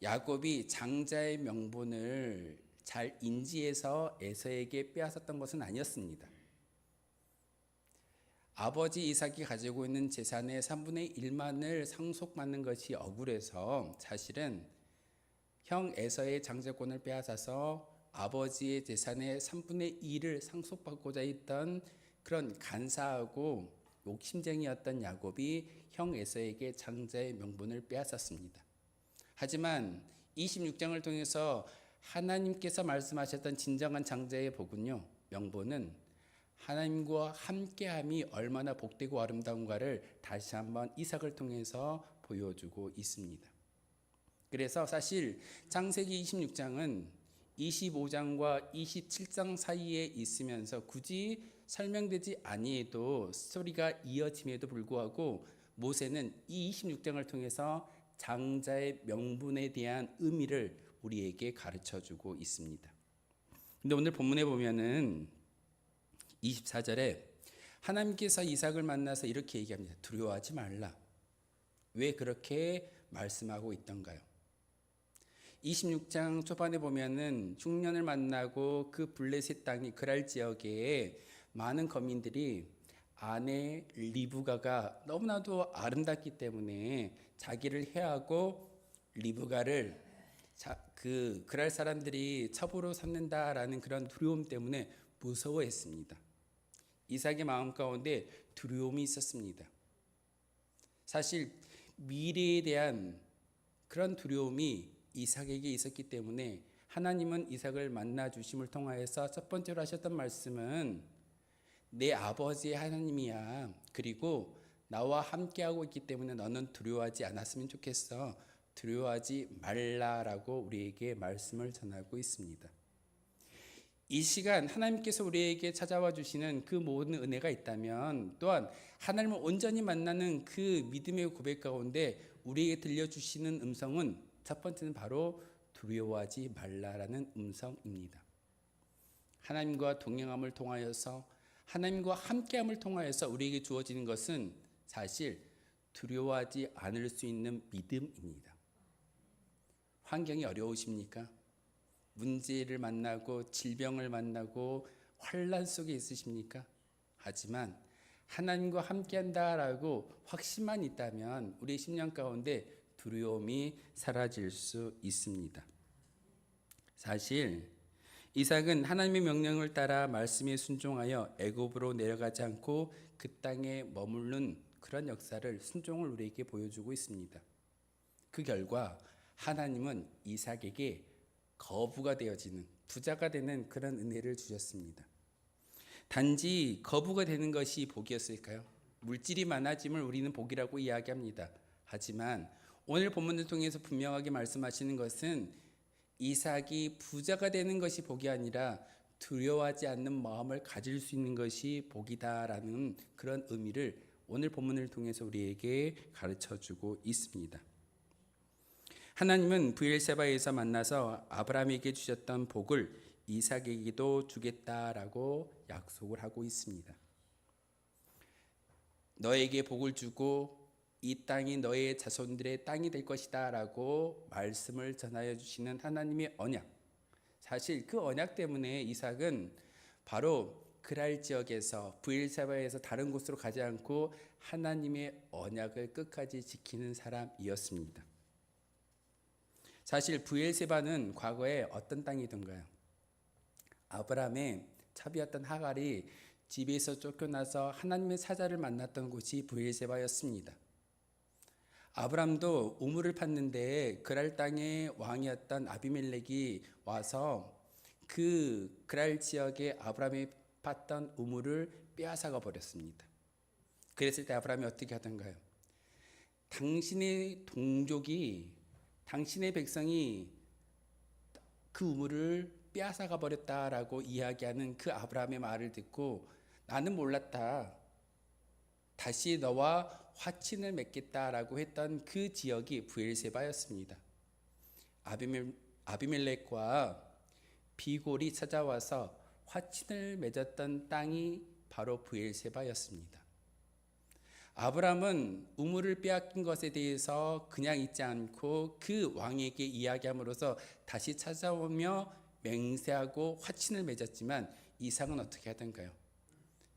야곱이 장자의 명분을 잘 인지해서 에서에게 빼앗았던 것은 아니었습니다. 아버지 이삭이 가지고 있는 재산의 3분의 1만을 상속받는 것이 억울해서 사실은 형 에서의 장자권을 빼앗아서 아버지의 재산의 3분의 1을 상속받고자 했던 그런 간사하고 욕심쟁이였던 야곱이 형 에서에게 장자의 명분을 빼앗았습니다. 하지만 26장을 통해서 하나님께서 말씀하셨던 진정한 장자의 복은요, 명분은 하나님과 함께함이 얼마나 복되고 아름다운가를 다시 한번 이삭을 통해서 보여주고 있습니다. 그래서 사실 창세기 26장은 25장과 27장 사이에 있으면서 굳이 설명되지 아니해도 스토리가 이어짐에도 불구하고 모세는 이 26장을 통해서 장자의 명분에 대한 의미를 우리에게 가르쳐주고 있습니다. 근데 오늘 본문에 보면은 24절에 하나님께서 이삭을 만나서 이렇게 얘기합니다. 두려워하지 말라. 왜 그렇게 말씀하고 있던가요? 26장 초반에 보면은 흉년을 만나고 그 블레셋 땅이 그랄 지역에 많은 거민들이 아내 리브가가 너무나도 아름답기 때문에 자기를 해하고 리브가를 그랄 사람들이 첩으로 삼는다라는 그런 두려움 때문에 무서워했습니다. 이삭의 마음 가운데 두려움이 있었습니다. 사실 미래에 대한 그런 두려움이 이삭에게 있었기 때문에 하나님은 이삭을 만나 주심을 통하여서 첫 번째로 하셨던 말씀은 내 아버지의 하나님이야. 그리고 나와 함께하고 있기 때문에 너는 두려워하지 않았으면 좋겠어. 두려워하지 말라라고 우리에게 말씀을 전하고 있습니다. 이 시간 하나님께서 우리에게 찾아와 주시는 그 모든 은혜가 있다면, 또한 하나님을 온전히 만나는 그 믿음의 고백 가운데 우리에게 들려주시는 음성은 첫 번째는 바로 두려워하지 말라라는 음성입니다. 하나님과 동행함을 통하여서, 하나님과 함께함을 통하여서 우리에게 주어지는 것은 사실 두려워하지 않을 수 있는 믿음입니다. 환경이 어려우십니까? 문제를 만나고 질병을 만나고 환난 속에 있으십니까? 하지만 하나님과 함께한다라고 확신만 있다면 우리의 심령 가운데 두려움이 사라질 수 있습니다. 사실 이삭은 하나님의 명령을 따라 말씀에 순종하여 애굽으로 내려가지 않고 그 땅에 머무르는 그런 역사를, 순종을 우리에게 보여주고 있습니다. 그 결과 하나님은 이삭에게 거부가 되어지는, 부자가 되는 그런 은혜를 주셨습니다. 단지 거부가 되는 것이 복이었을까요? 물질이 많아짐을 우리는 복이라고 이야기합니다. 하지만 오늘 본문을 통해서 분명하게 말씀하시는 것은 이삭이 부자가 되는 것이 복이 아니라 두려워하지 않는 마음을 가질 수 있는 것이 복이다라는 그런 의미를 오늘 본문을 통해서 우리에게 가르쳐주고 있습니다. 하나님은 브엘세바에서 만나서 아브라함에게 주셨던 복을 이삭에게도 주겠다라고 약속을 하고 있습니다. 너에게 복을 주고 이 땅이 너의 자손들의 땅이 될 것이다 라고 말씀을 전하여 주시는 하나님의 언약, 사실 그 언약 때문에 이삭은 바로 그랄 지역에서 브엘세바에서 다른 곳으로 가지 않고 하나님의 언약을 끝까지 지키는 사람이었습니다. 사실 브엘세바는 과거에 어떤 땅이던가요? 아브라함의 차비였던 하갈이 집에서 쫓겨나서 하나님의 사자를 만났던 곳이 브엘세바였습니다. 아브라함도 우물을 팠는데 그랄 땅의 왕이었던 아비멜렉이 와서 그 그랄 지역에 아브라함이 팠던 우물을 빼앗아가 버렸습니다. 그랬을 때 아브라함이 어떻게 하던가요? 당신의 동족이, 당신의 백성이 그 우물을 빼앗아가 버렸다라고 이야기하는 그 아브라함의 말을 듣고 나는 몰랐다. 다시 너와 화친을 맺겠다라고 했던 그 지역이 브엘세바였습니다. 아비멜렉과 비골이 찾아와서 화친을 맺었던 땅이 바로 브엘세바였습니다. 아브라함은 우물을 빼앗긴 것에 대해서 그냥 있지 않고 그 왕에게 이야기함으로써 다시 찾아오며 맹세하고 화친을 맺었지만 이삭은 어떻게 하던가요?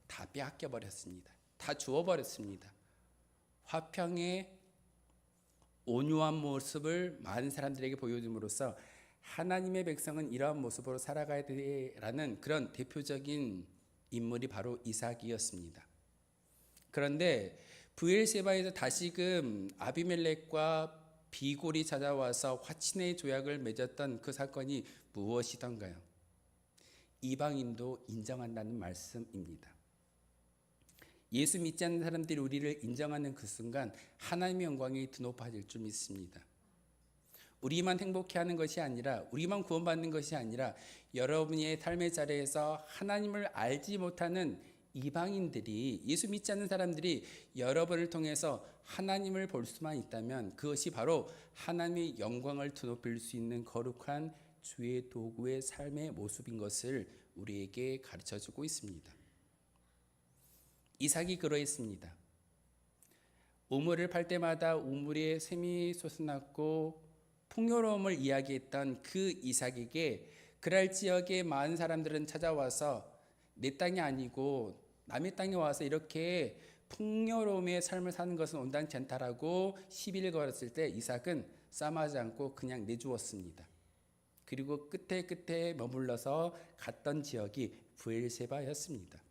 다 빼앗겨 버렸습니다. 다 주워버렸습니다. 화평의 온유한 모습을 많은 사람들에게 보여줌으로써 하나님의 백성은 이러한 모습으로 살아가야 되라는 그런 대표적인 인물이 바로 이삭이었습니다. 그런데 브엘세바에서 다시금 아비멜렉과 비골이 찾아와서 화친의 조약을 맺었던 그 사건이 무엇이던가요? 이방인도 인정한다는 말씀입니다. 예수 믿지 않는 사람들이 우리를 인정하는 그 순간 하나님의 영광이 드높아질 줄 믿습니다. 우리만 행복해하는 것이 아니라, 우리만 구원받는 것이 아니라 여러분의 삶의 자리에서 하나님을 알지 못하는 이방인들이, 예수 믿지 않는 사람들이 여러분을 통해서 하나님을 볼 수만 있다면 그것이 바로 하나님의 영광을 드높일 수 있는 거룩한 주의 도구의 삶의 모습인 것을 우리에게 가르쳐주고 있습니다. 이삭이 그러했습니다. 우물을 팔 때마다 우물에 샘이 솟아났고 풍요로움을 이야기했던 그 이삭에게 그랄 지역의 많은 사람들은 찾아와서 내 땅이 아니고 남의 땅에 와서 이렇게 풍요로움의 삶을 사는 것은 온당치 않다라고 시비를 걸었을 때 이삭은 싸마지 않고 그냥 내주었습니다. 그리고 끝에 머물러서 갔던 지역이 브엘세바였습니다.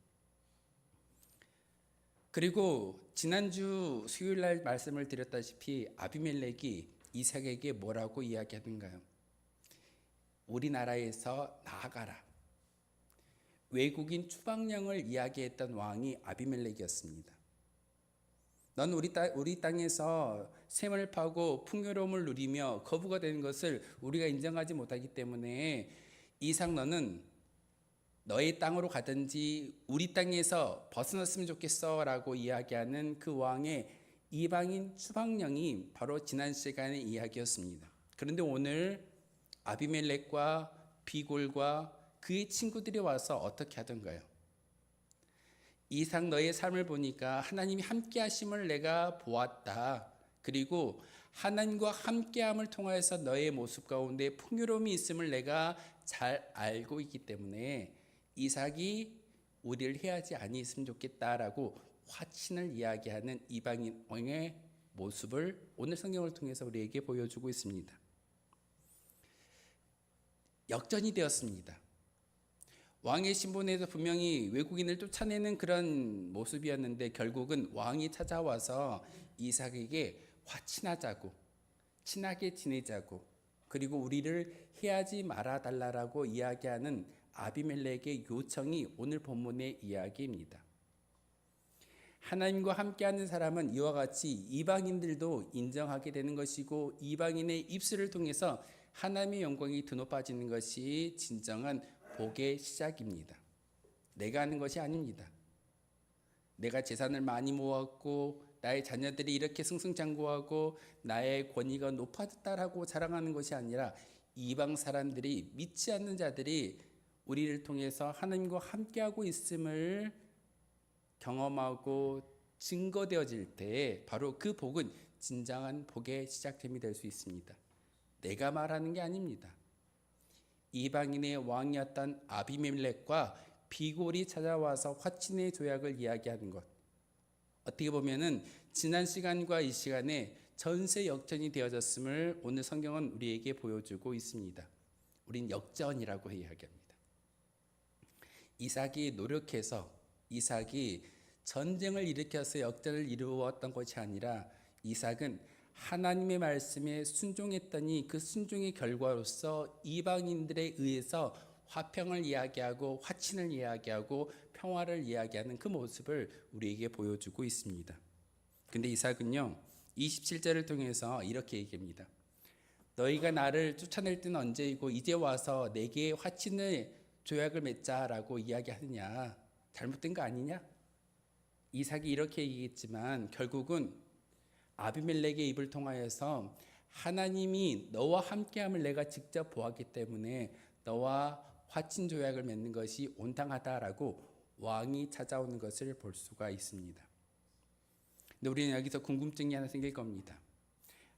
그리고 지난주 수요일날 말씀을 드렸다시피 아비멜렉이 이삭에게 뭐라고 이야기하던가요? 우리나라에서 나아가라. 외국인 추방령을 이야기했던 왕이 아비멜렉이었습니다. 넌 우리 땅에서 샘을 파고 풍요로움을 누리며 거부가 되는 것을 우리가 인정하지 못하기 때문에 이삭 너는 너의 땅으로 가든지 우리 땅에서 벗어났으면 좋겠어 라고 이야기하는 그 왕의 이방인 추방령이 바로 지난 시간의 이야기였습니다. 그런데 오늘 아비멜렉과 비골과 그의 친구들이 와서 어떻게 하던가요? 이삭 너의 삶을 보니까 하나님이 함께 하심을 내가 보았다. 그리고 하나님과 함께함을 통하여서 너의 모습 가운데 풍요로움이 있음을 내가 잘 알고 있기 때문에 이삭이 우리를 해하지 아니했으면 좋겠다라고 화친을 이야기하는 이방인 왕의 모습을 오늘 성경을 통해서 우리에게 보여주고 있습니다. 역전이 되었습니다. 왕의 신분에서 분명히 외국인을 쫓아내는 그런 모습이었는데 결국은 왕이 찾아와서 이삭에게 화친하자고, 친하게 지내자고, 그리고 우리를 해하지 말아달라고 이야기하는 아비멜렉의 요청이 오늘 본문의 이야기입니다. 하나님과 함께하는 사람은 이와 같이 이방인들도 인정하게 되는 것이고 이방인의 입술을 통해서 하나님의 영광이 드높아지는 것이 진정한 복의 시작입니다. 내가 하는 것이 아닙니다. 내가 재산을 많이 모았고 나의 자녀들이 이렇게 승승장구하고 나의 권위가 높아졌다라고 자랑하는 것이 아니라 이방 사람들이, 믿지 않는 자들이 우리를 통해서 하나님과 함께하고 있음을 경험하고 증거되어질 때 바로 그 복은 진정한 복의 시작점이 될 수 있습니다. 내가 말하는 게 아닙니다. 이방인의 왕이었던 아비멜렉과 비골이 찾아와서 화친의 조약을 이야기하는 것. 어떻게 보면은 지난 시간과 이 시간에 전세 역전이 되어졌음을 오늘 성경은 우리에게 보여주고 있습니다. 우린 역전이라고 이야기합니다. 이삭이 노력해서 이삭이 전쟁을 일으켜서 역전을 이루었던 것이 아니라 이삭은 하나님의 말씀에 순종했더니 그 순종의 결과로서 이방인들에 의해서 화평을 이야기하고 화친을 이야기하고 평화를 이야기하는 그 모습을 우리에게 보여주고 있습니다. 근데 이삭은요 27절을 통해서 이렇게 얘기합니다. 너희가 나를 쫓아낼 때는 언제이고 이제 와서 내게 화친의 조약을 맺자라고 이야기하느냐, 잘못된 거 아니냐? 이삭이 이렇게 얘기했지만 결국은 아비멜렉의 입을 통하여서 하나님이 너와 함께함을 내가 직접 보았기 때문에 너와 화친 조약을 맺는 것이 온당하다라고 왕이 찾아오는 것을 볼 수가 있습니다. 근데 우리는 여기서 궁금증이 하나 생길 겁니다.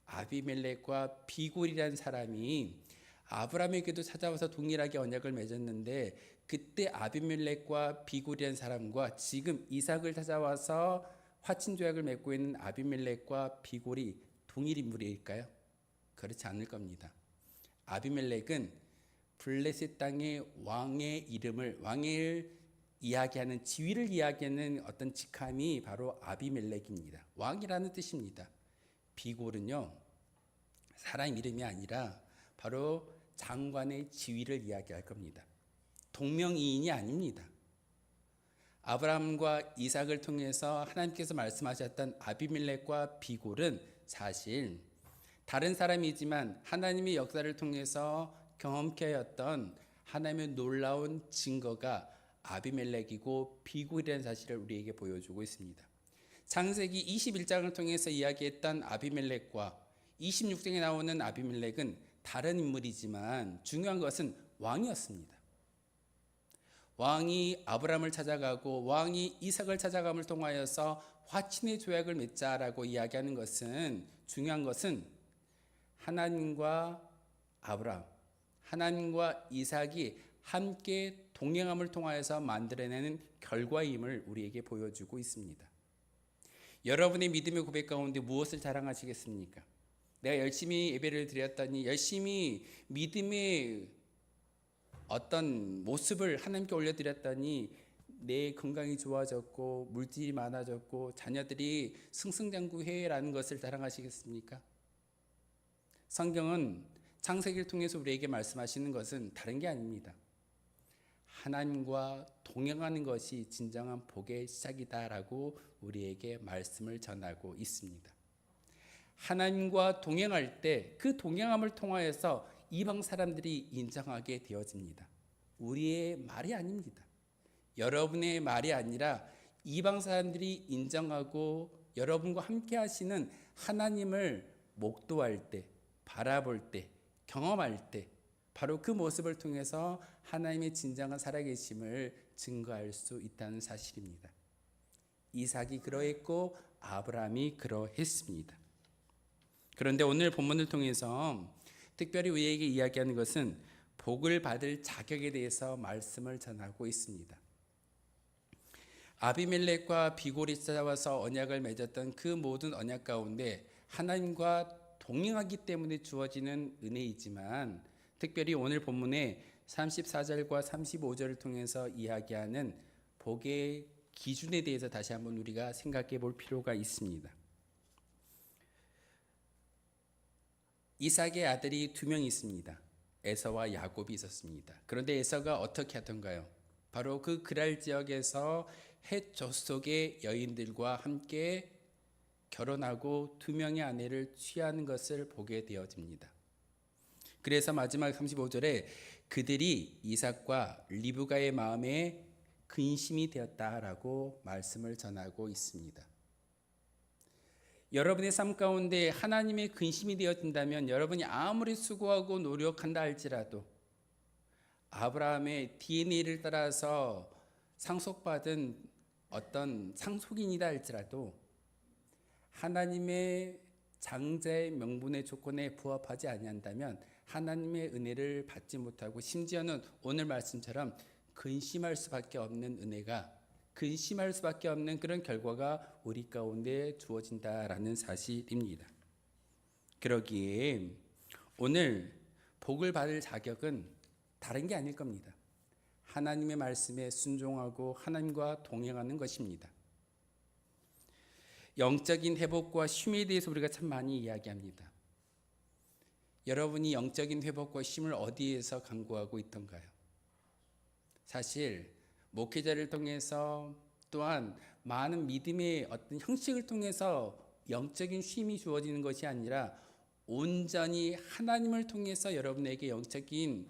아비멜렉과 비골이라는 사람이 아브라함에게도 찾아와서 동일하게 언약을 맺었는데 그때 아비멜렉과 비골이라는 사람과 지금 이삭을 찾아와서 화친 조약을 맺고 있는 아비멜렉과 비골이 동일 인물일까요? 그렇지 않을 겁니다. 아비멜렉은 블레셋 땅의 왕의 이름을 왕을 이야기하는 지위를 이야기하는 어떤 직함이 바로 아비멜렉입니다. 왕이라는 뜻입니다. 비골은요 사람 이름이 아니라 바로 장관의 지위를 이야기할 겁니다. 동명이인이 아닙니다. 아브라함과 이삭을 통해서 하나님께서 말씀하셨던 아비멜렉과 비골은 사실 다른 사람이지만 하나님의 역사를 통해서 경험케 하였던 하나님의 놀라운 증거가 아비멜렉이고 비골이라는 사실을 우리에게 보여주고 있습니다. 창세기 21장을 통해서 이야기했던 아비멜렉과 26장에 나오는 아비멜렉은 다른 인물이지만 중요한 것은 왕이었습니다. 왕이 아브라함을 찾아가고 왕이 이삭을 찾아감을 통하여서 화친의 조약을 맺자라고 이야기하는 것은 중요한 것은 하나님과 아브라함, 하나님과 이삭이 함께 동행함을 통하여서 만들어내는 결과임을 우리에게 보여주고 있습니다. 여러분의 믿음의 고백 가운데 무엇을 자랑하시겠습니까? 내가 열심히 예배를 드렸더니 열심히 믿음의 어떤 모습을 하나님께 올려드렸더니 내 건강이 좋아졌고 물질이 많아졌고 자녀들이 승승장구해라는 것을 자랑하시겠습니까? 성경은 창세기를 통해서 우리에게 말씀하시는 것은 다른 게 아닙니다. 하나님과 동행하는 것이 진정한 복의 시작이다라고 우리에게 말씀을 전하고 있습니다. 하나님과 동행할 때 그 동행함을 통하여서 이방 사람들이 인정하게 되어집니다. 우리의 말이 아닙니다. 여러분의 말이 아니라 이방 사람들이 인정하고 여러분과 함께 하시는 하나님을 목도할 때, 바라볼 때, 경험할 때 바로 그 모습을 통해서 하나님의 진정한 살아계심을 증거할 수 있다는 사실입니다. 이삭이 그러했고 아브라함이 그러했습니다. 그런데 오늘 본문을 통해서 특별히 우리에게 이야기하는 것은 복을 받을 자격에 대해서 말씀을 전하고 있습니다. 아비멜렉과 비골이 찾아와서 언약을 맺었던 그 모든 언약 가운데 하나님과 동행하기 때문에 주어지는 은혜이지만 특별히 오늘 본문의 34절과 35절을 통해서 이야기하는 복의 기준에 대해서 다시 한번 우리가 생각해 볼 필요가 있습니다. 이삭의 아들이 두 명 있습니다. 에서와 야곱이 있었습니다. 그런데 에서가 어떻게 하던가요? 바로 그 그랄 지역에서 헷 젖속의 여인들과 함께 결혼하고 두 명의 아내를 취하는 것을 보게 되어집니다. 그래서 마지막 35절에 그들이 이삭과 리브가의 마음에 근심이 되었다라고 말씀을 전하고 있습니다. 여러분의 삶 가운데 하나님의 근심이 되어진다면 여러분이 아무리 수고하고 노력한다 할지라도 아브라함의 DNA를 따라서 상속받은 어떤 상속인이다 할지라도 하나님의 장자의 명분의 조건에 부합하지 아니한다면 하나님의 은혜를 받지 못하고 심지어는 오늘 말씀처럼 근심할 수밖에 없는 은혜가, 근심할 수밖에 없는 그런 결과가 우리 가운데 주어진다라는 사실입니다. 그러기에 오늘 복을 받을 자격은 다른 게 아닐 겁니다. 하나님의 말씀에 순종하고 하나님과 동행하는 것입니다. 영적인 회복과 쉼에 대해서 우리가 참 많이 이야기합니다. 여러분이 영적인 회복과 쉼을 어디에서 강구하고 있던가요? 사실 목회자를 통해서 또한 많은 믿음의 어떤 형식을 통해서 영적인 쉼이 주어지는 것이 아니라 온전히 하나님을 통해서 여러분에게 영적인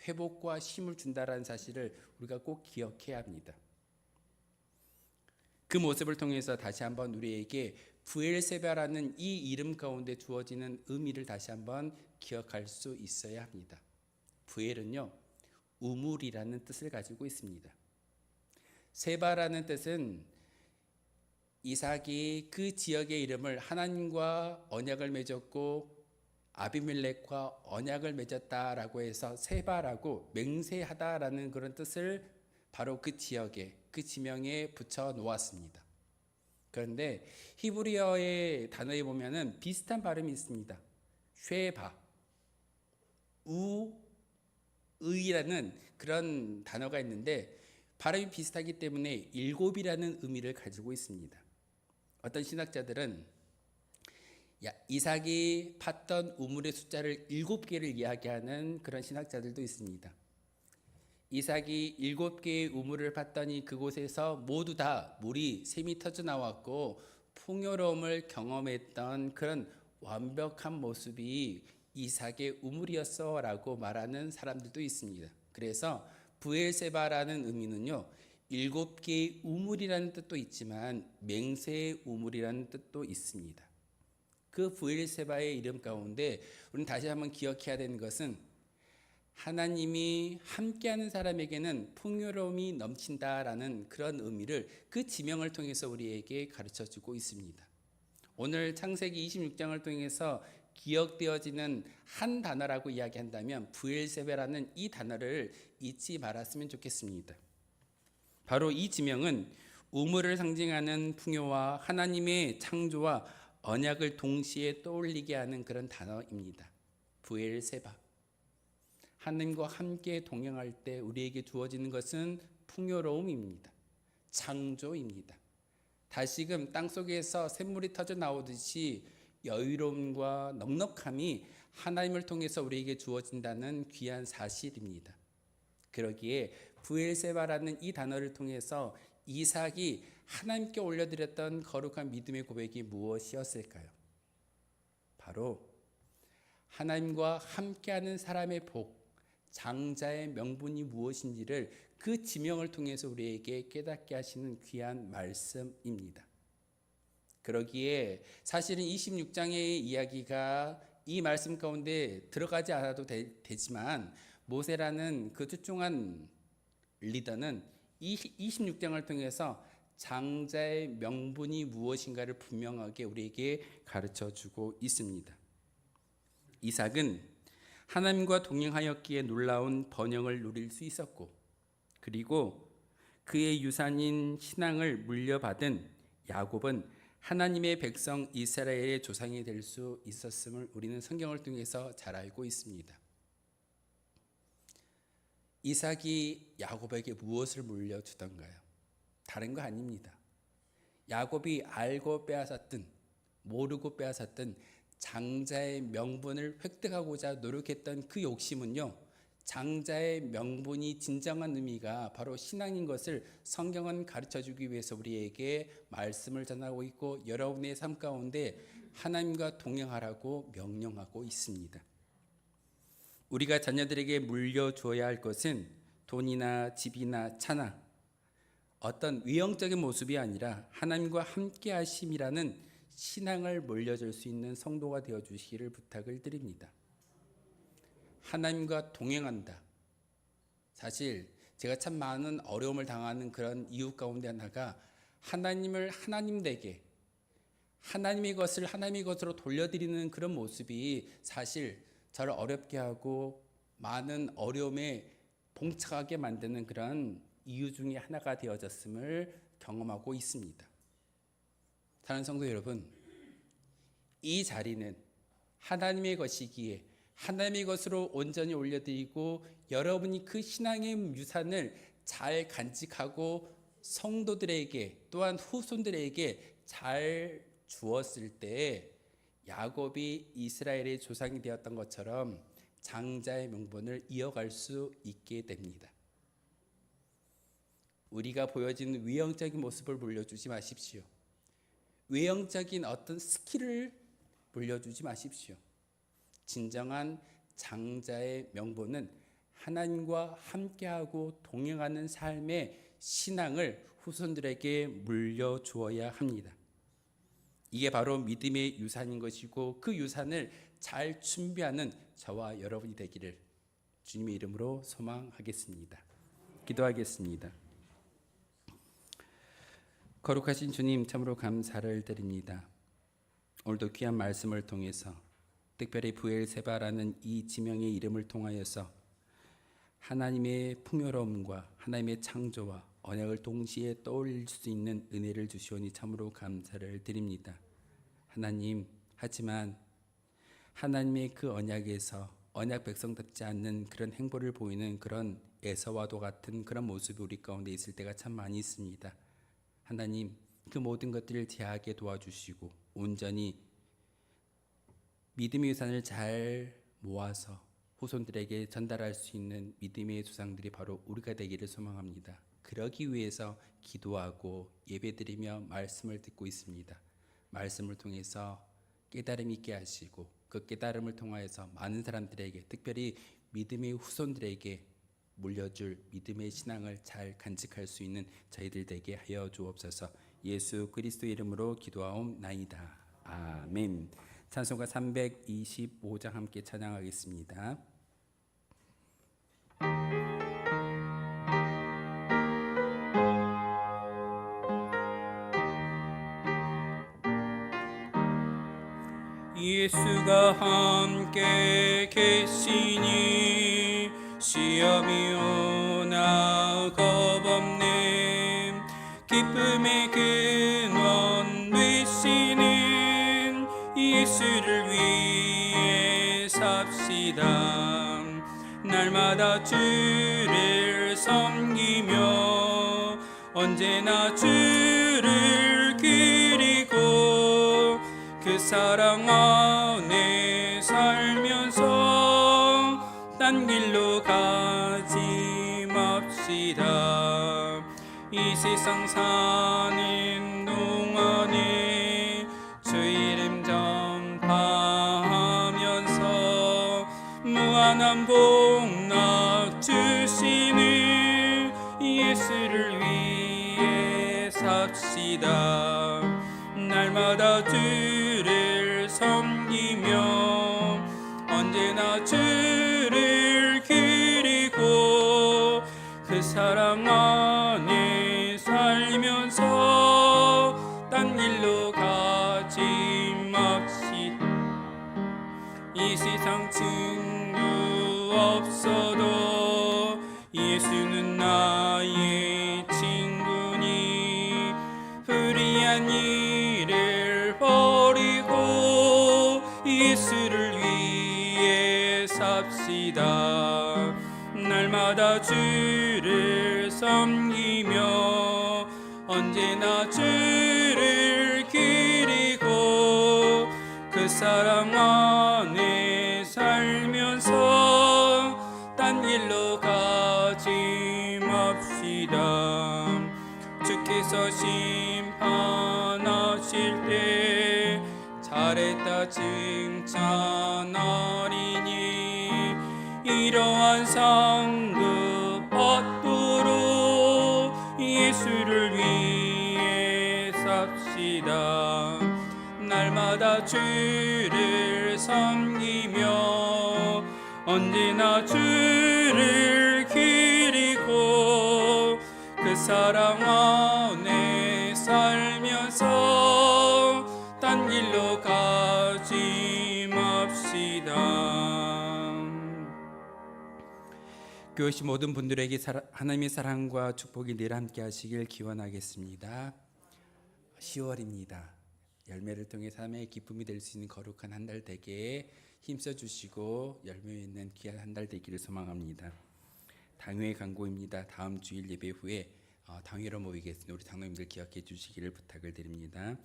회복과 쉼을 준다라는 사실을 우리가 꼭 기억해야 합니다. 그 모습을 통해서 다시 한번 우리에게 부엘세바라는 이 이름 가운데 주어지는 의미를 다시 한번 기억할 수 있어야 합니다. 부엘은요, 우물이라는 뜻을 가지고 있습니다. 세바라는 뜻은 이삭이 그 지역의 이름을 하나님과 언약을 맺었고 아비멜렉과 언약을 맺었다라고 해서 세바라고 맹세하다라는 그런 뜻을 바로 그 지역에, 그 지명에 붙여 놓았습니다. 그런데 히브리어의 단어에 보면은 비슷한 발음이 있습니다. 쉐바, 의라는 그런 단어가 있는데 발음이 비슷하기 때문에 일곱이라는 의미를 가지고 있습니다. 어떤 신학자들은 이삭이 팠던 우물의 숫자를 7개를 이야기하는 그런 신학자들도 있습니다. 이삭이 7개의 우물을 팠더니 그곳에서 모두 다 물이 샘이 터져 나왔고 풍요로움을 경험했던 그런 완벽한 모습이 이삭의 우물이었어 라고 말하는 사람들도 있습니다. 그래서 부엘세바라는 의미는요, 7개의 우물이라는 뜻도 있지만 맹세의 우물이라는 뜻도 있습니다. 그 부엘세바의 이름 가운데 우리는 다시 한번 기억해야 되는 것은 하나님이 함께하는 사람에게는 풍요로움이 넘친다라는 그런 의미를 그 지명을 통해서 우리에게 가르쳐주고 있습니다. 오늘 창세기 26장을 통해서 기억되어지는 한 단어라고 이야기한다면 부엘세바라는 이 단어를 잊지 말았으면 좋겠습니다. 바로 이 지명은 우물을 상징하는 풍요와 하나님의 창조와 언약을 동시에 떠올리게 하는 그런 단어입니다. 부엘세바. 하나님과 함께 동행할 때 우리에게 주어지는 것은 풍요로움입니다. 창조입니다. 다시금 땅속에서 샘물이 터져 나오듯이 여유로움과 넉넉함이 하나님을 통해서 우리에게 주어진다는 귀한 사실입니다. 그러기에 부엘세바라는 이 단어를 통해서 이삭이 하나님께 올려드렸던 거룩한 믿음의 고백이 무엇이었을까요? 바로 하나님과 함께하는 사람의 복, 장자의 명분이 무엇인지를 그 지명을 통해서 우리에게 깨닫게 하시는 귀한 말씀입니다. 그러기에 사실은 26장의 이야기가 이 말씀 가운데 들어가지 않아도 되지만 모세라는 그 출중한 리더는 26장을 통해서 장자의 명분이 무엇인가를 분명하게 우리에게 가르쳐주고 있습니다. 이삭은 하나님과 동행하였기에 놀라운 번영을 누릴 수 있었고, 그리고 그의 유산인 신앙을 물려받은 야곱은 하나님의 백성 이스라엘의 조상이 될 수 있었음을 우리는 성경을 통해서 잘 알고 있습니다. 이삭이 야곱에게 무엇을 물려주던가요? 다른 거 아닙니다. 야곱이 알고 빼앗았든 모르고 빼앗았든 장자의 명분을 획득하고자 노력했던 그 욕심은요, 장자의 명분이 진정한 의미가 바로 신앙인 것을 성경은 가르쳐주기 위해서 우리에게 말씀을 전하고 있고 여러분의 삶 가운데 하나님과 동행하라고 명령하고 있습니다. 우리가 자녀들에게 물려줘야 할 것은 돈이나 집이나 차나 어떤 외형적인 모습이 아니라 하나님과 함께 하심이라는 신앙을 물려줄 수 있는 성도가 되어주시기를 부탁을 드립니다. 하나님과 동행한다. 사실 제가 참 많은 어려움을 당하는 그런 이유 가운데 하나가 하나님을 하나님 되게 하나님의 것을 하나님의 것으로 돌려드리는 그런 모습이 사실 저를 어렵게 하고 많은 어려움에 봉착하게 만드는 그런 이유 중에 하나가 되어졌음을 경험하고 있습니다. 사랑하는 성도 여러분, 이 자리는 하나님의 것이기에 하나님의 것으로 온전히 올려드리고 여러분이 그 신앙의 유산을 잘 간직하고 성도들에게 또한 후손들에게 잘 주었을 때 야곱이 이스라엘의 조상이 되었던 것처럼 장자의 명분을 이어갈 수 있게 됩니다. 우리가 보여지는 외형적인 모습을 물려주지 마십시오. 외형적인 어떤 스킬을 물려주지 마십시오. 진정한 장자의 명분은 하나님과 함께하고 동행하는 삶의 신앙을 후손들에게 물려주어야 합니다. 이게 바로 믿음의 유산인 것이고 그 유산을 잘 준비하는 저와 여러분이 되기를 주님의 이름으로 소망하겠습니다. 기도하겠습니다. 거룩하신 주님, 참으로 감사를 드립니다. 오늘도 귀한 말씀을 통해서 특별히 브엘세바라는 이 지명의 이름을 통하여서 하나님의 풍요로움과 하나님의 창조와 언약을 동시에 떠올릴 수 있는 은혜를 주시오니 참으로 감사를 드립니다. 하나님, 하지만 하나님의 그 언약에서 언약 백성답지 않는 그런 행보를 보이는 그런 에서와도 같은 그런 모습이 우리 가운데 있을 때가 참 많이 있습니다. 하나님, 그 모든 것들을 제하게 도와주시고 온전히 믿음의 유산을 잘 모아서 후손들에게 전달할 수 있는 믿음의 조상들이 바로 우리가 되기를 소망합니다. 그러기 위해서 기도하고 예배드리며 말씀을 듣고 있습니다. 말씀을 통해서 깨달음 있게 하시고 그 깨달음을 통하여서 많은 사람들에게, 특별히 믿음의 후손들에게 물려줄 믿음의 신앙을 잘 간직할 수 있는 저희들 되게 하여 주옵소서. 예수 그리스도 이름으로 기도하옵나이다. 아멘. 찬송가 325장 함께 찬양하겠습니다. 예수가 함께 계시니 시험이 오나 겁없네. 기쁨의 근원 되시는 예수를 위해 삽시다. 날마다 주를 섬기며 언제나 주를 기리고 그 사랑 안에 살면서 딴 길로 가지 맙시다. 이 세상 사는 동안에 주 이름 전파하면서 무한한 복락 주시는 예수를 위해 삽시다. 날마다 주를 섬기며 언제나 주를 기리고 그 사랑 안에 살면서 딴 길로 가지 맙시다. 이 세상 친구 없어도 예수는 나의 친구니 불의한 일을 버리고 예수를 위해 삽시다. 날마다 주를 섬기며 언제나 주를 기리고 그 사랑 안에 살면서 딴 길로 가지 맙시다. 주께서 심판하실 때 잘했다 칭찬하리니 이러한 상급 받도록 예수를 위해 삽시다. 날마다 주를 섬기며 언제나 주를 기리고 그 사랑 안에 살면서 딴 길로 가지 맙시다. 교회시 모든 분들에게 하나님의 사랑과 축복이 늘 함께 하시길 기원하겠습니다. 10월입니다. 열매를 통해 삶의 기쁨이 될 수 있는 거룩한 한 달 되게 힘써 주시고 열매 있는 귀한 한 달 되기를 소망합니다. 당회 광고입니다. 다음 주일 예배 후에 당회로 모이겠습니다. 우리 장로님들 기억해 주시기를 부탁을 드립니다.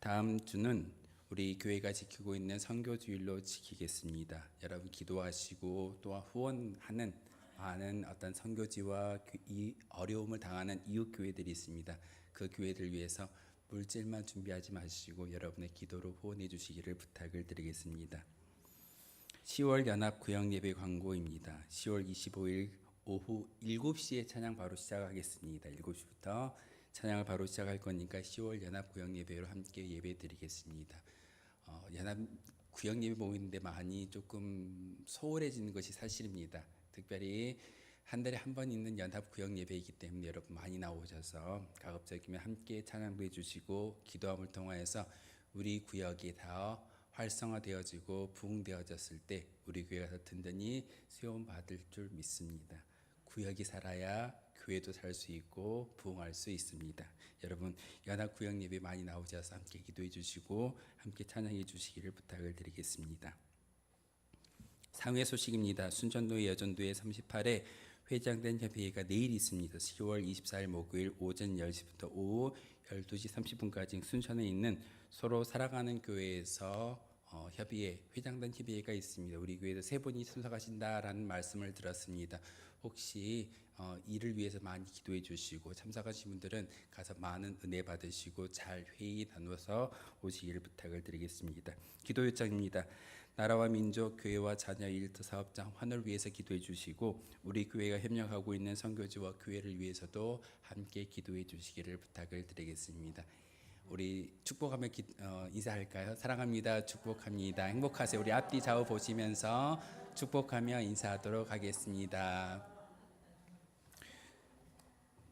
다음 주는 우리 교회가 지키고 있는 선교주일로 지키겠습니다. 여러분 기도하시고 또한 후원하는 많은 어떤 선교지와 이 어려움을 당하는 이웃 교회들이 있습니다. 그 교회들 위해서 물질만 준비하지 마시고 여러분의 기도로 후원해 주시기를 부탁을 드리겠습니다. 10월 연합 구역 예배 광고입니다. 10월 25일 오후 7시에 찬양 바로 시작하겠습니다. 7시부터 찬양을 바로 시작할 거니까 10월 연합 구역 예배로 함께 예배 드리겠습니다. 연합 구역 예배 모이는데 많이 조금 소홀해지는 것이 사실입니다. 특별히 한 달에 한 번 있는 연합 구역 예배이기 때문에 여러분 많이 나오셔서 가급적이면 함께 찬양도 해주시고 기도함을 통하여서 우리 구역이 다 활성화되어지고 부흥되어졌을 때 우리 교회가 더 든든히 세움받을 줄 믿습니다. 구역이 살아야 교회도 살 수 있고 부흥할 수 있습니다. 여러분 연합 구역 예배 많이 나오셔서 함께 기도해 주시고 함께 찬양해 주시기를 부탁을 드리겠습니다. 상회 소식입니다. 순천도의 여전도회 38회 회장된 협의회가 내일 있습니다. 10월 24일 목요일 오전 10시부터 오후 12시 30분까지 순천에 있는 서로 살아가는 교회에서 회장단 협의회가 있습니다. 우리 교회에서 3분이 참석하신다라는 말씀을 들었습니다. 혹시 이를 위해서 많이 기도해 주시고 참석하신 분들은 가서 많은 은혜 받으시고 잘 회의 나누어서 오시기를 부탁을 드리겠습니다. 기도 요청입니다. 나라와 민족, 교회와 자녀, 일터, 사업장, 환을 위해서 기도해 주시고 우리 교회가 협력하고 있는 선교지와 교회를 위해서도 함께 기도해 주시기를 부탁을 드리겠습니다. 우리 축복하며 인사할까요? 사랑합니다. 축복합니다. 행복하세요. 우리 앞뒤 좌우 보시면서 축복하며 인사하도록 하겠습니다.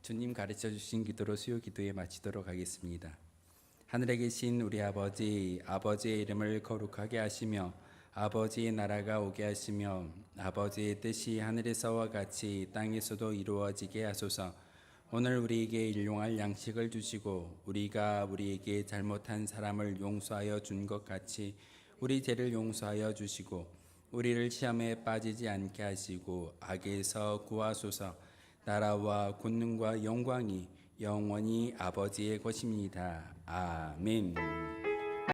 주님 가르쳐 주신 기도로 수요 기도에 마치도록 하겠습니다. 하늘에 계신 우리 아버지, 아버지의 이름을 거룩하게 하시며 아버지의 나라가 오게 하시며 아버지의 뜻이 하늘에서와 같이 땅에서도 이루어지게 하소서. 오늘 우리에게 일용할 양식을 주시고 우리가 우리에게 잘못한 사람을 용서하여 준 것 같이 우리 죄를 용서하여 주시고 우리를 시험에 빠지지 않게 하시고 악에서 구하소서. 나라와 권능과 영광이 영원히 아버지의 것입니다. 아멘.